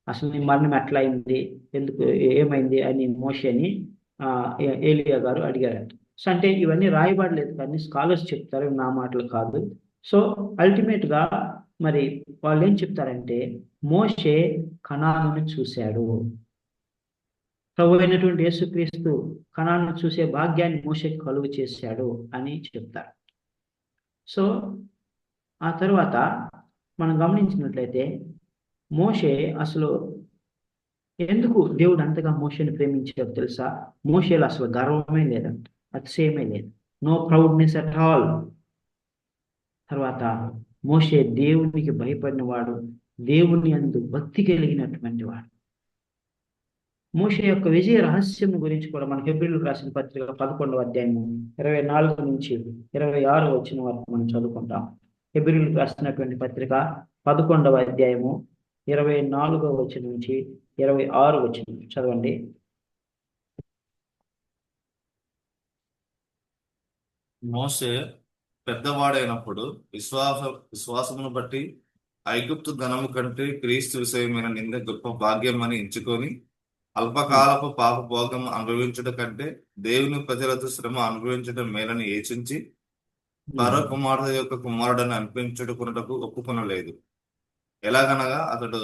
అసలు నీ మరణం ఎట్లా అయింది, ఎందుకు, ఏమైంది అని మోషేని ఏలియా గారు అడిగారంట. సో అంటే ఇవన్నీ రాయబడలేదు, కానీ స్కాలర్స్ చెప్తారు, నా మాటలు కాదు. సో అల్టిమేట్గా మరి వాళ్ళు ఏం చెప్తారంటే, మోషే కనానుని చూశాడు, ప్రభు అయినటువంటి యేసుక్రీస్తు కనాను చూసే భాగ్యాన్ని మోషేకి కలుగు చేశాడు అని చెప్తారు. సో ఆ తర్వాత మనం గమనించినట్లయితే మోషే అసలు ఎందుకు దేవుడు అంతగా మోషేని ప్రేమించాడో తెలుసా? మోషేలో అసలు గర్వమే లేదంట, అతిశయమే లేదు, నో ప్రౌడ్నెస్ అట్ ఆల్. తర్వాత మోషే దేవునికి భయపడిన వాడు, దేవుని యందు భక్తి కలిగినటువంటి వాడు. మోషే యొక్క విజయ రహస్యం గురించి కూడా మన హెబ్రీయులకు రాసిన పత్రిక 11వ అధ్యాయము 24 నుంచి 26 వచ్చిన వరకు మనం చదువుకుంటాం. హెబ్రీయులకు రాసినటువంటి పత్రిక 11వ అధ్యాయము 24వ వచనం నుంచి 26 వచనం చదవండి. మోషే పెద్దవాడైనప్పుడు విశ్వాసమును బట్టి ఐగుప్తు ధనము కంటే క్రీస్తు విషయమైన నింద గొప్ప భాగ్యం అని ఎంచుకొని అల్పకాలపు పాప భోగం అనుభవించడం కంటే దేవుని ప్రజలతో శ్రమ అనుభవించడం మేలని యోచించి పరో కుమార్తె యొక్క కుమారుడని అనిపించుకున్నటకు ఒప్పుకొనలేదు. ఎలాగనగా అతడు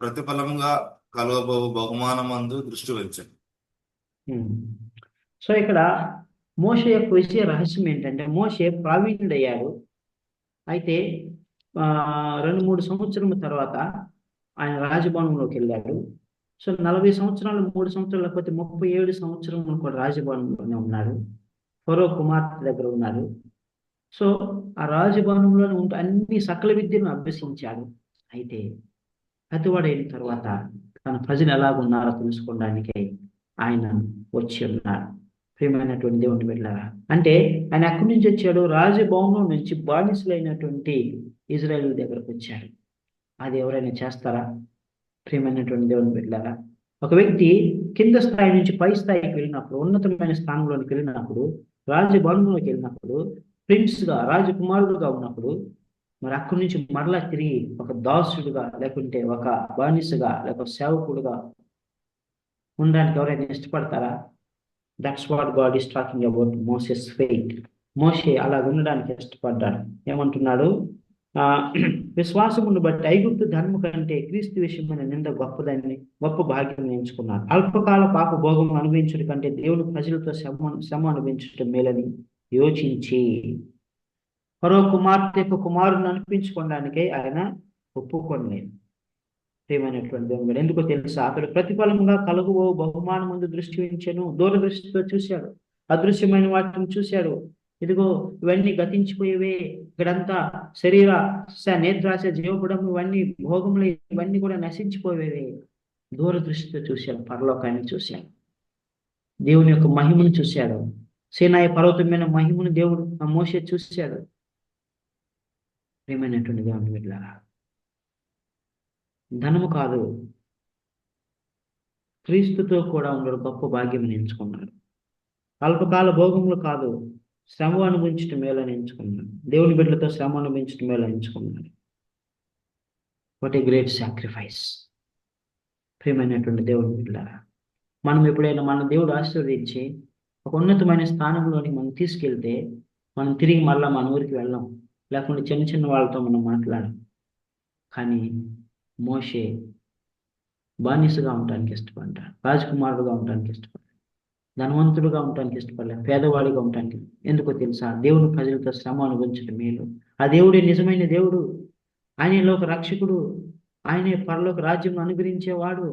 ప్రతిఫలముగా కలుగబో బహుమానమందు దృష్టి ఉంచాడు. సో ఇక్కడ మోషే యొక్క విషయ రహస్యం ఏంటంటే, మోషే ప్రావీణ్యుడయ్యాడు. అయితే 2-3 సంవత్సరముల తర్వాత ఆయన రాజభవనంలోకి వెళ్ళాడు. సో 40 సంవత్సరాలు, 3 సంవత్సరాలు లేకపోతే 37 సంవత్సరములు కూడా రాజభవనంలోనే ఉన్నాడు, ఫరో కుమార్తె దగ్గర ఉన్నాడు. సో ఆ రాజభవనంలోనే ఉంటూ అన్ని సకల విద్యను అభ్యసించాడు. అయితే పెద్దవాడైన తర్వాత తన ప్రజలు ఎలాగున్నారో తెలుసుకోవడానికి ఆయన వచ్చి ఉన్నాడు. ప్రియమైనటువంటి దేవుని బిడ్డలారా, అంటే ఆయన ఎక్కడి నుంచి వచ్చాడు? రాజభవనం నుంచి బానిసలైనటువంటి ఇజ్రాయేల్ దగ్గరకు వచ్చాడు. అది ఎవరైనా చేస్తారా? ప్రియమైనటువంటి దేవుని బిడ్డలారా, ఒక వ్యక్తి కింద స్థాయి నుంచి పై స్థాయికి వెళ్ళినప్పుడు, ఉన్నతమైన స్థానంలోకి వెళ్ళినప్పుడు, రాజభవనంలోకి వెళ్ళినప్పుడు, ప్రిన్స్గా రాజకుమారుడుగా ఉన్నప్పుడు, మరి అక్కడి నుంచి మరలా తిరిగి ఒక దాసుడుగా, లేకుంటే ఒక బానిసగా, లేక సేవకుడుగా ఉండడానికి ఎవరైనా ఇష్టపడతారా? That's what God is talking about Moses faith. మోషే అలా ఉండడానికి ఇష్టపడ్డాడు. ఏమంటున్నాడు? విశ్వాసమును బట్టి ఐగుప్తు ధర్మం కంటే క్రీస్తు విషయమైన నింద గొప్ప భాగ్యం ఎంచుకున్నాడు. అల్పకాల పాప భోగం అనుభవించడం కంటే దేవుని ప్రజలతో శ్రమ అనుభవించడం మేలని యోచించి మరో కుమార్తె యొక్క కుమారుని అనిపించుకోవడానికే ఆయన ఒప్పుకోలేదు. ప్రియమైనటువంటి దేవుడు, ఎందుకో తెలుసా? అతడు ప్రతిఫలముగా కలుగుబో బహుమానం ముందు దృష్టి ఉంచెను. దూరదృష్టితో చూశాడు, అదృశ్యమైన వాటిని చూశాడు. ఇదిగో ఇవన్నీ గతించిపోయేవే, ఇక్కడంతా శరీర నేత్రాశ, జీవపడం, ఇవన్నీ భోగములు, ఇవన్నీ కూడా నశించిపోయేవే. దూరదృష్టితో చూశాడు, పరలోకాన్ని చూశాడు, దేవుని యొక్క మహిమను చూశాడు. సీనాయి పర్వతమైన మహిమను దేవుడు ఆ మోషే చూశాడు. ప్రియమైనటువంటి దేవుని బిడ్డలారా, ధనము కాదు, క్రీస్తుతో కూడా ఉండడం గొప్ప భాగ్యం ఎంచుకున్నాడు. అల్పకాల భోగములు కాదు, శ్రమ అనుభవించడం మేలని ఎంచుకున్నాడు. దేవుని బిడ్డలతో శ్రమ అనుభవించడం మేలని ఎంచుకున్నాడు. What a great sacrifice. ప్రియమైనటువంటి దేవుని బిడ్డలారా, మనం ఎప్పుడైనా మన దేవుడు ఆశీర్వదించి ఒక ఉన్నతమైన స్థానంలోనికి మనం తీసుకెళ్తే, మనం తిరిగి మళ్ళీ మన ఊరికి వెళ్ళాం, లేకుంటే చిన్న చిన్న వాళ్ళతో మనం మాట్లాడాం. కానీ మోషే బానిసగా ఉండడానికి ఇష్టపడ్డాడు, రాజకుమారుడుగా ఉండడానికి ఇష్టపడ్డాడు, ధనవంతుడుగా ఉండడానికి ఇష్టపడలేదు, పేదవాడిగా ఉండడానికి. ఎందుకో తెలుసా? దేవుని ప్రజలతో శ్రమ అనుభవించడం మేలు. ఆ దేవుడే నిజమైన దేవుడు, ఆయనే లోక రక్షకుడు, ఆయనే పరలోక రాజ్యం అనుగ్రహించేవాడు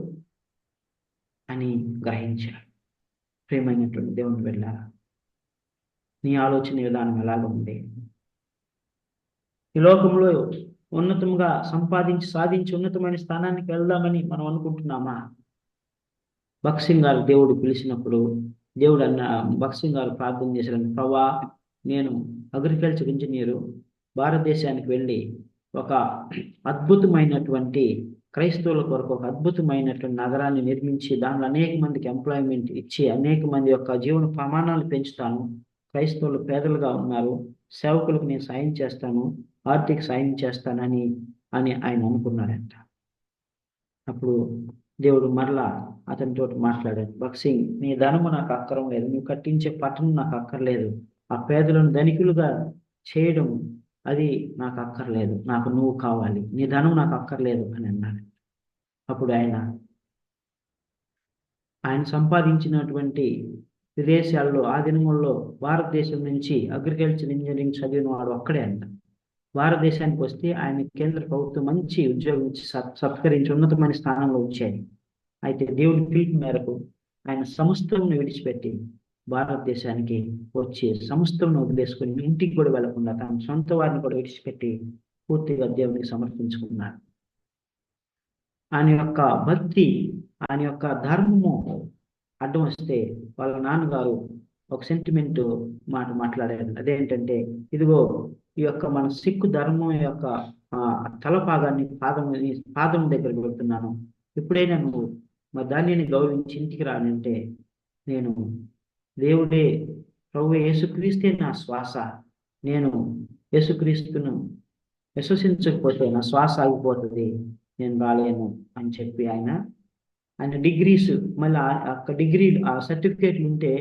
అని గ్రహించాడు. ప్రియమైనటువంటి దేవుని వెళ్ళారా, నీ ఆలోచన విధానం ఎలాగ ఉంది? ఈ లోకంలో ఉన్నతంగా సాధించి ఉన్నతమైన స్థానానికి వెళ్దామని మనం అనుకుంటున్నామా? భగత్ సింగ్ గారు దేవుడు పిలిచినప్పుడు భగత్ సింగ్ గారు ప్రార్థన చేశారు, ప్రభా, నేను అగ్రికల్చర్ ఇంజనీరు, భారతదేశానికి వెళ్ళి ఒక అద్భుతమైనటువంటి క్రైస్తవుల కొరకు ఒక అద్భుతమైనటువంటి నగరాన్ని నిర్మించి దానిలో అనేక మందికి ఎంప్లాయ్మెంట్ ఇచ్చి అనేక మంది యొక్క జీవన ప్రమాణాలు పెంచుతాను. క్రైస్తవులు పేదలుగా ఉన్నారు, సేవకులకు నేను సాయం చేస్తాను, ఆర్థిక సాయం చేస్తానని ఆయన అనుకున్నాడంట. అప్పుడు దేవుడు మరలా అతనితో మాట్లాడాడు, భగత్ సింగ్, నీ ధనము నాకు అక్కరం లేదు, నువ్వు కట్టించే పట్టణం నాకు అక్కర్లేదు, ఆ పేదలను ధనికులుగా చేయడం అది నాకు అక్కర్లేదు, నాకు నువ్వు కావాలి, నీ ధనం నాకు అక్కర్లేదు అని అన్నాడు. అప్పుడు ఆయన సంపాదించినటువంటి విదేశాల్లో ఆ దినముల్లో భారతదేశం నుంచి అగ్రికల్చర్ ఇంజనీరింగ్ చదివిన వాడు ఒక్కడే అంట. భారతదేశానికి వస్తే ఆయన కేంద్ర ప్రభుత్వం మంచి ఉద్యోగం ఇచ్చి సత్కరించి ఉన్నతమైన స్థానంలో వచ్చాయి. అయితే దేవుని పిలుపు మేరకు ఆయన సమస్తం విడిచిపెట్టి భారతదేశానికి వచ్చి సమస్తం వదిలేసుకుని ఇంటికి కూడా వెళ్లకుండా తన సొంత వారిని కూడా విడిచిపెట్టి పూర్తిగా దేవునికి సమర్పించుకున్నాడు. ఆయన యొక్క భక్తి, ఆయన యొక్క ధర్మము అడ్డం వస్తే వాళ్ళ నాన్నగారు ఒక సెంటిమెంట్ మాట మాట్లాడారు. అదేంటంటే, ఇదిగో ఈ యొక్క మన సిక్కు ధర్మం యొక్క తలపాగాన్ని పాదం దగ్గర పెడుతున్నాను, ఎప్పుడైనా నువ్వు మా ధాన్యాన్ని గౌరవించి ఇంటికి రానంటే నేను దేవుడే ప్రభు యేసుక్రీస్తే నా శ్వాస, నేను యేసుక్రీస్తును విశ్వసించకపోతే నా శ్వాస ఆగిపోతుంది, నేను రాలేను అని చెప్పి ఆయన డిగ్రీస్ మళ్ళీ డిగ్రీ ఆ సర్టిఫికేట్లు ఉంటే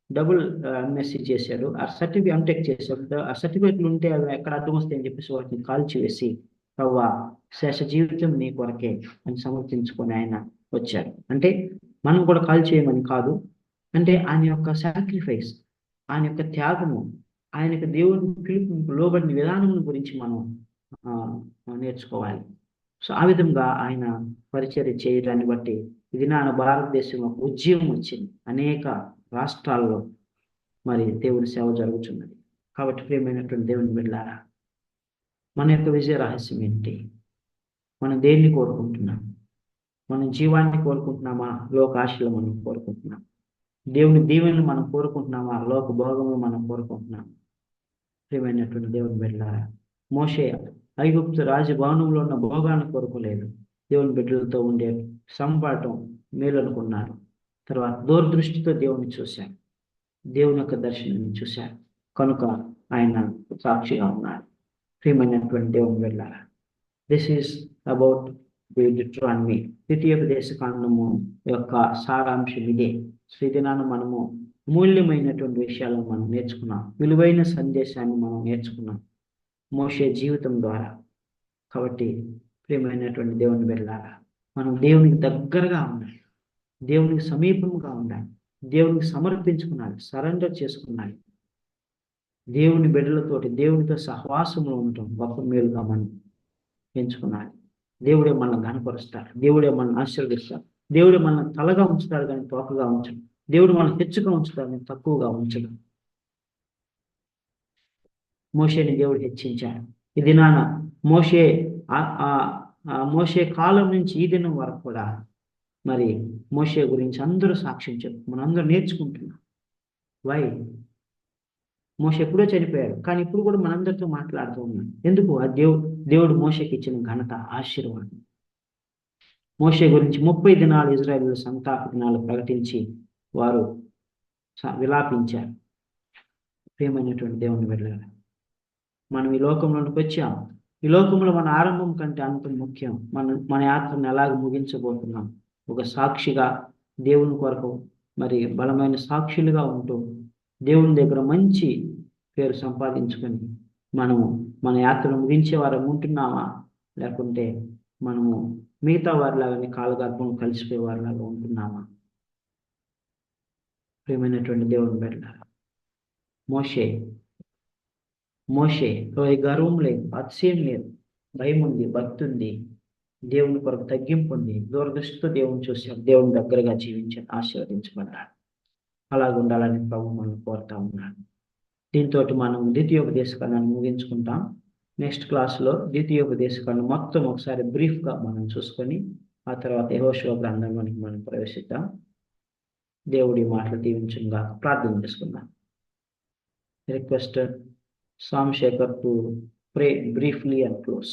డబుల్ ఎంఎస్సీ చేశాడు, ఆ సర్టిఫికేట్ ఎంటెక్ చేశాడు, ఆ సర్టిఫికేట్లు ఉంటే అవి ఎక్కడ అడ్డం వస్తాయని చెప్పేసి వాటిని కాల్చివేసి ప్రవ్వా శేష జీవితం నీ కొరకే అని సమర్థించుకొని ఆయన వచ్చాడు. అంటే మనం కూడా కాల్చేయమని కాదు, అంటే ఆయన యొక్క సాక్రిఫైస్, ఆయన యొక్క త్యాగము, ఆయన యొక్క దేవుని పిలుపు లోబడిన విధానం గురించి మనం నేర్చుకోవాలి. సో ఆ విధంగా ఆయన పరిచర్య చేయడాన్ని బట్టి ఇది నా భారతదేశంలో ఉద్యమం వచ్చింది, అనేక రాష్ట్రాల్లో మరి దేవుని సేవ జరుగుతున్నది. కాబట్టి ప్రియమైనటువంటి దేవుని బిడ్డలారా, మన యొక్క విజయ రహస్యం ఏంటి? మనం దేన్ని కోరుకుంటున్నాం? మనం జీవాన్ని కోరుకుంటున్నామా, లోకాశలు మనం కోరుకుంటున్నాం? దేవుని దీవెనలు మనం కోరుకుంటున్నామా, లోక భోగములు మనం కోరుకుంటున్నాం? ప్రియమైనటువంటి దేవుని బిడ్డలారా, మోషే ఐగుప్తు రాజభవనంలో ఉన్న భోగాన్ని కోరుకోలేదు. దేవుని బిడ్డలతో ఉండే సంపాటం మేలు అనుకున్నాడు. తర్వాత దూరదృష్టితో దేవుని చూశాడు, దేవుని యొక్క దర్శనాన్ని చూశాడు, కనుక ఆయన సాక్షిగా ఉన్నాడు. ప్రియమైనటువంటి దేవుని బిడ్డలారా, దిస్ ఈస్ అబౌట్ డిట్రానమీ, ద్వితీయోపదేశ కాండము యొక్క సారాంశం ఇదే. శ్రీదినాన మనము మూల్యమైనటువంటి విషయాలను మనం నేర్చుకున్నాం, విలువైన సందేశాన్ని మనం నేర్చుకున్నాం మోషే జీవితం ద్వారా. కాబట్టి ప్రియమైనటువంటి దేవుని బిడ్డలారా, మనం దేవునికి దగ్గరగా ఉండాలి, దేవునికి సమీపంగా ఉండాలి, దేవునికి సమర్పించుకున్నాడు, సరెండర్ చేసుకున్నాడు. దేవుని బిడ్డలతోటి దేవునితో సహవాసంలో ఉండటం గొప్ప మేలుగా మనం ఎంచుకున్నాడు. దేవుడే మనల్ని ఘనపరుస్తాడు, దేవుడే మనల్ని ఆశీర్వదిస్తాడు, దేవుడే మనల్ని తలగా ఉంచుతాడు కానీ తోకగా ఉంచడు, దేవుడు మనల్ని హెచ్చుగా ఉంచుతాడు కానీ తక్కువగా ఉంచడు. మోషేని దేవుడు హెచ్చించాడు. ఈ దినాన మోషే కాలం నుంచి ఈ దినం వరకు కూడా మరి మోషే గురించి అందరూ సాక్ష్యం చెప్పు, మనందరూ నేర్చుకుంటున్నాం. వై? మోషే ఎప్పుడో చనిపోయాడు, కానీ ఇప్పుడు కూడా మనందరితో మాట్లాడుతూ ఉన్నాం. ఎందుకు? ఆ దేవుడు మోషేకి ఇచ్చిన ఘనత, ఆశీర్వాదం. మోషే గురించి 30 దినాలు ఇజ్రాయేలు సంతాప దినాలు ప్రకటించి వారు విలాపించారు. ప్రియమైనటువంటి దేవుని బిడ్డలారా, మనం ఈ లోకంలోకి వచ్చాం. ఈ లోకంలో మన ఆరంభం కంటే అంత ముఖ్యం. మన యాత్రను ఎలాగ ముగించబోతున్నాం? ఒక సాక్షిగా దేవుని కొరకు మరి బలమైన సాక్షులుగా ఉంటూ దేవుని దగ్గర మంచి పేరు సంపాదించుకొని మనము మన యాత్రను ముగించే వారు ఉంటున్నామా, లేకుంటే మనము మిగతా వారిలాగానే కాలగర్భం కలిసిపోయే వారిలాగా ఉంటున్నామా? ప్రియమైనటువంటి దేవుని బిడ్డలారా, మోషే గర్వం లేదు, అతిశయం లేదు, భయం ఉంది, భక్తి ఉంది, దేవుని కొరకు తగ్గింపు ఉంది, దూరదృష్టితో దేవుని చూశాడు, దేవుని దగ్గరగా జీవించాడు, ఆశీర్వదించబడ్డాడు. అలాగ ఉండాలని ప్రభు మనం కోరుతా ఉన్నాడు. దీంతో మనం ద్వితీయోపదేశ ఖండాన్ని ముగించుకుంటాం. నెక్స్ట్ క్లాస్లో ద్వితీయోపదేశ ఖండం మొత్తం ఒకసారి బ్రీఫ్గా మనం చూసుకొని ఆ తర్వాత యెహోషువ గ్రంథంలోనికి మనం ప్రవేశిద్దాం. దేవుడి మాటలు దీవించుగా ప్రార్థన చేసుకుందాం. Request Sam Shekhar to pray briefly and close.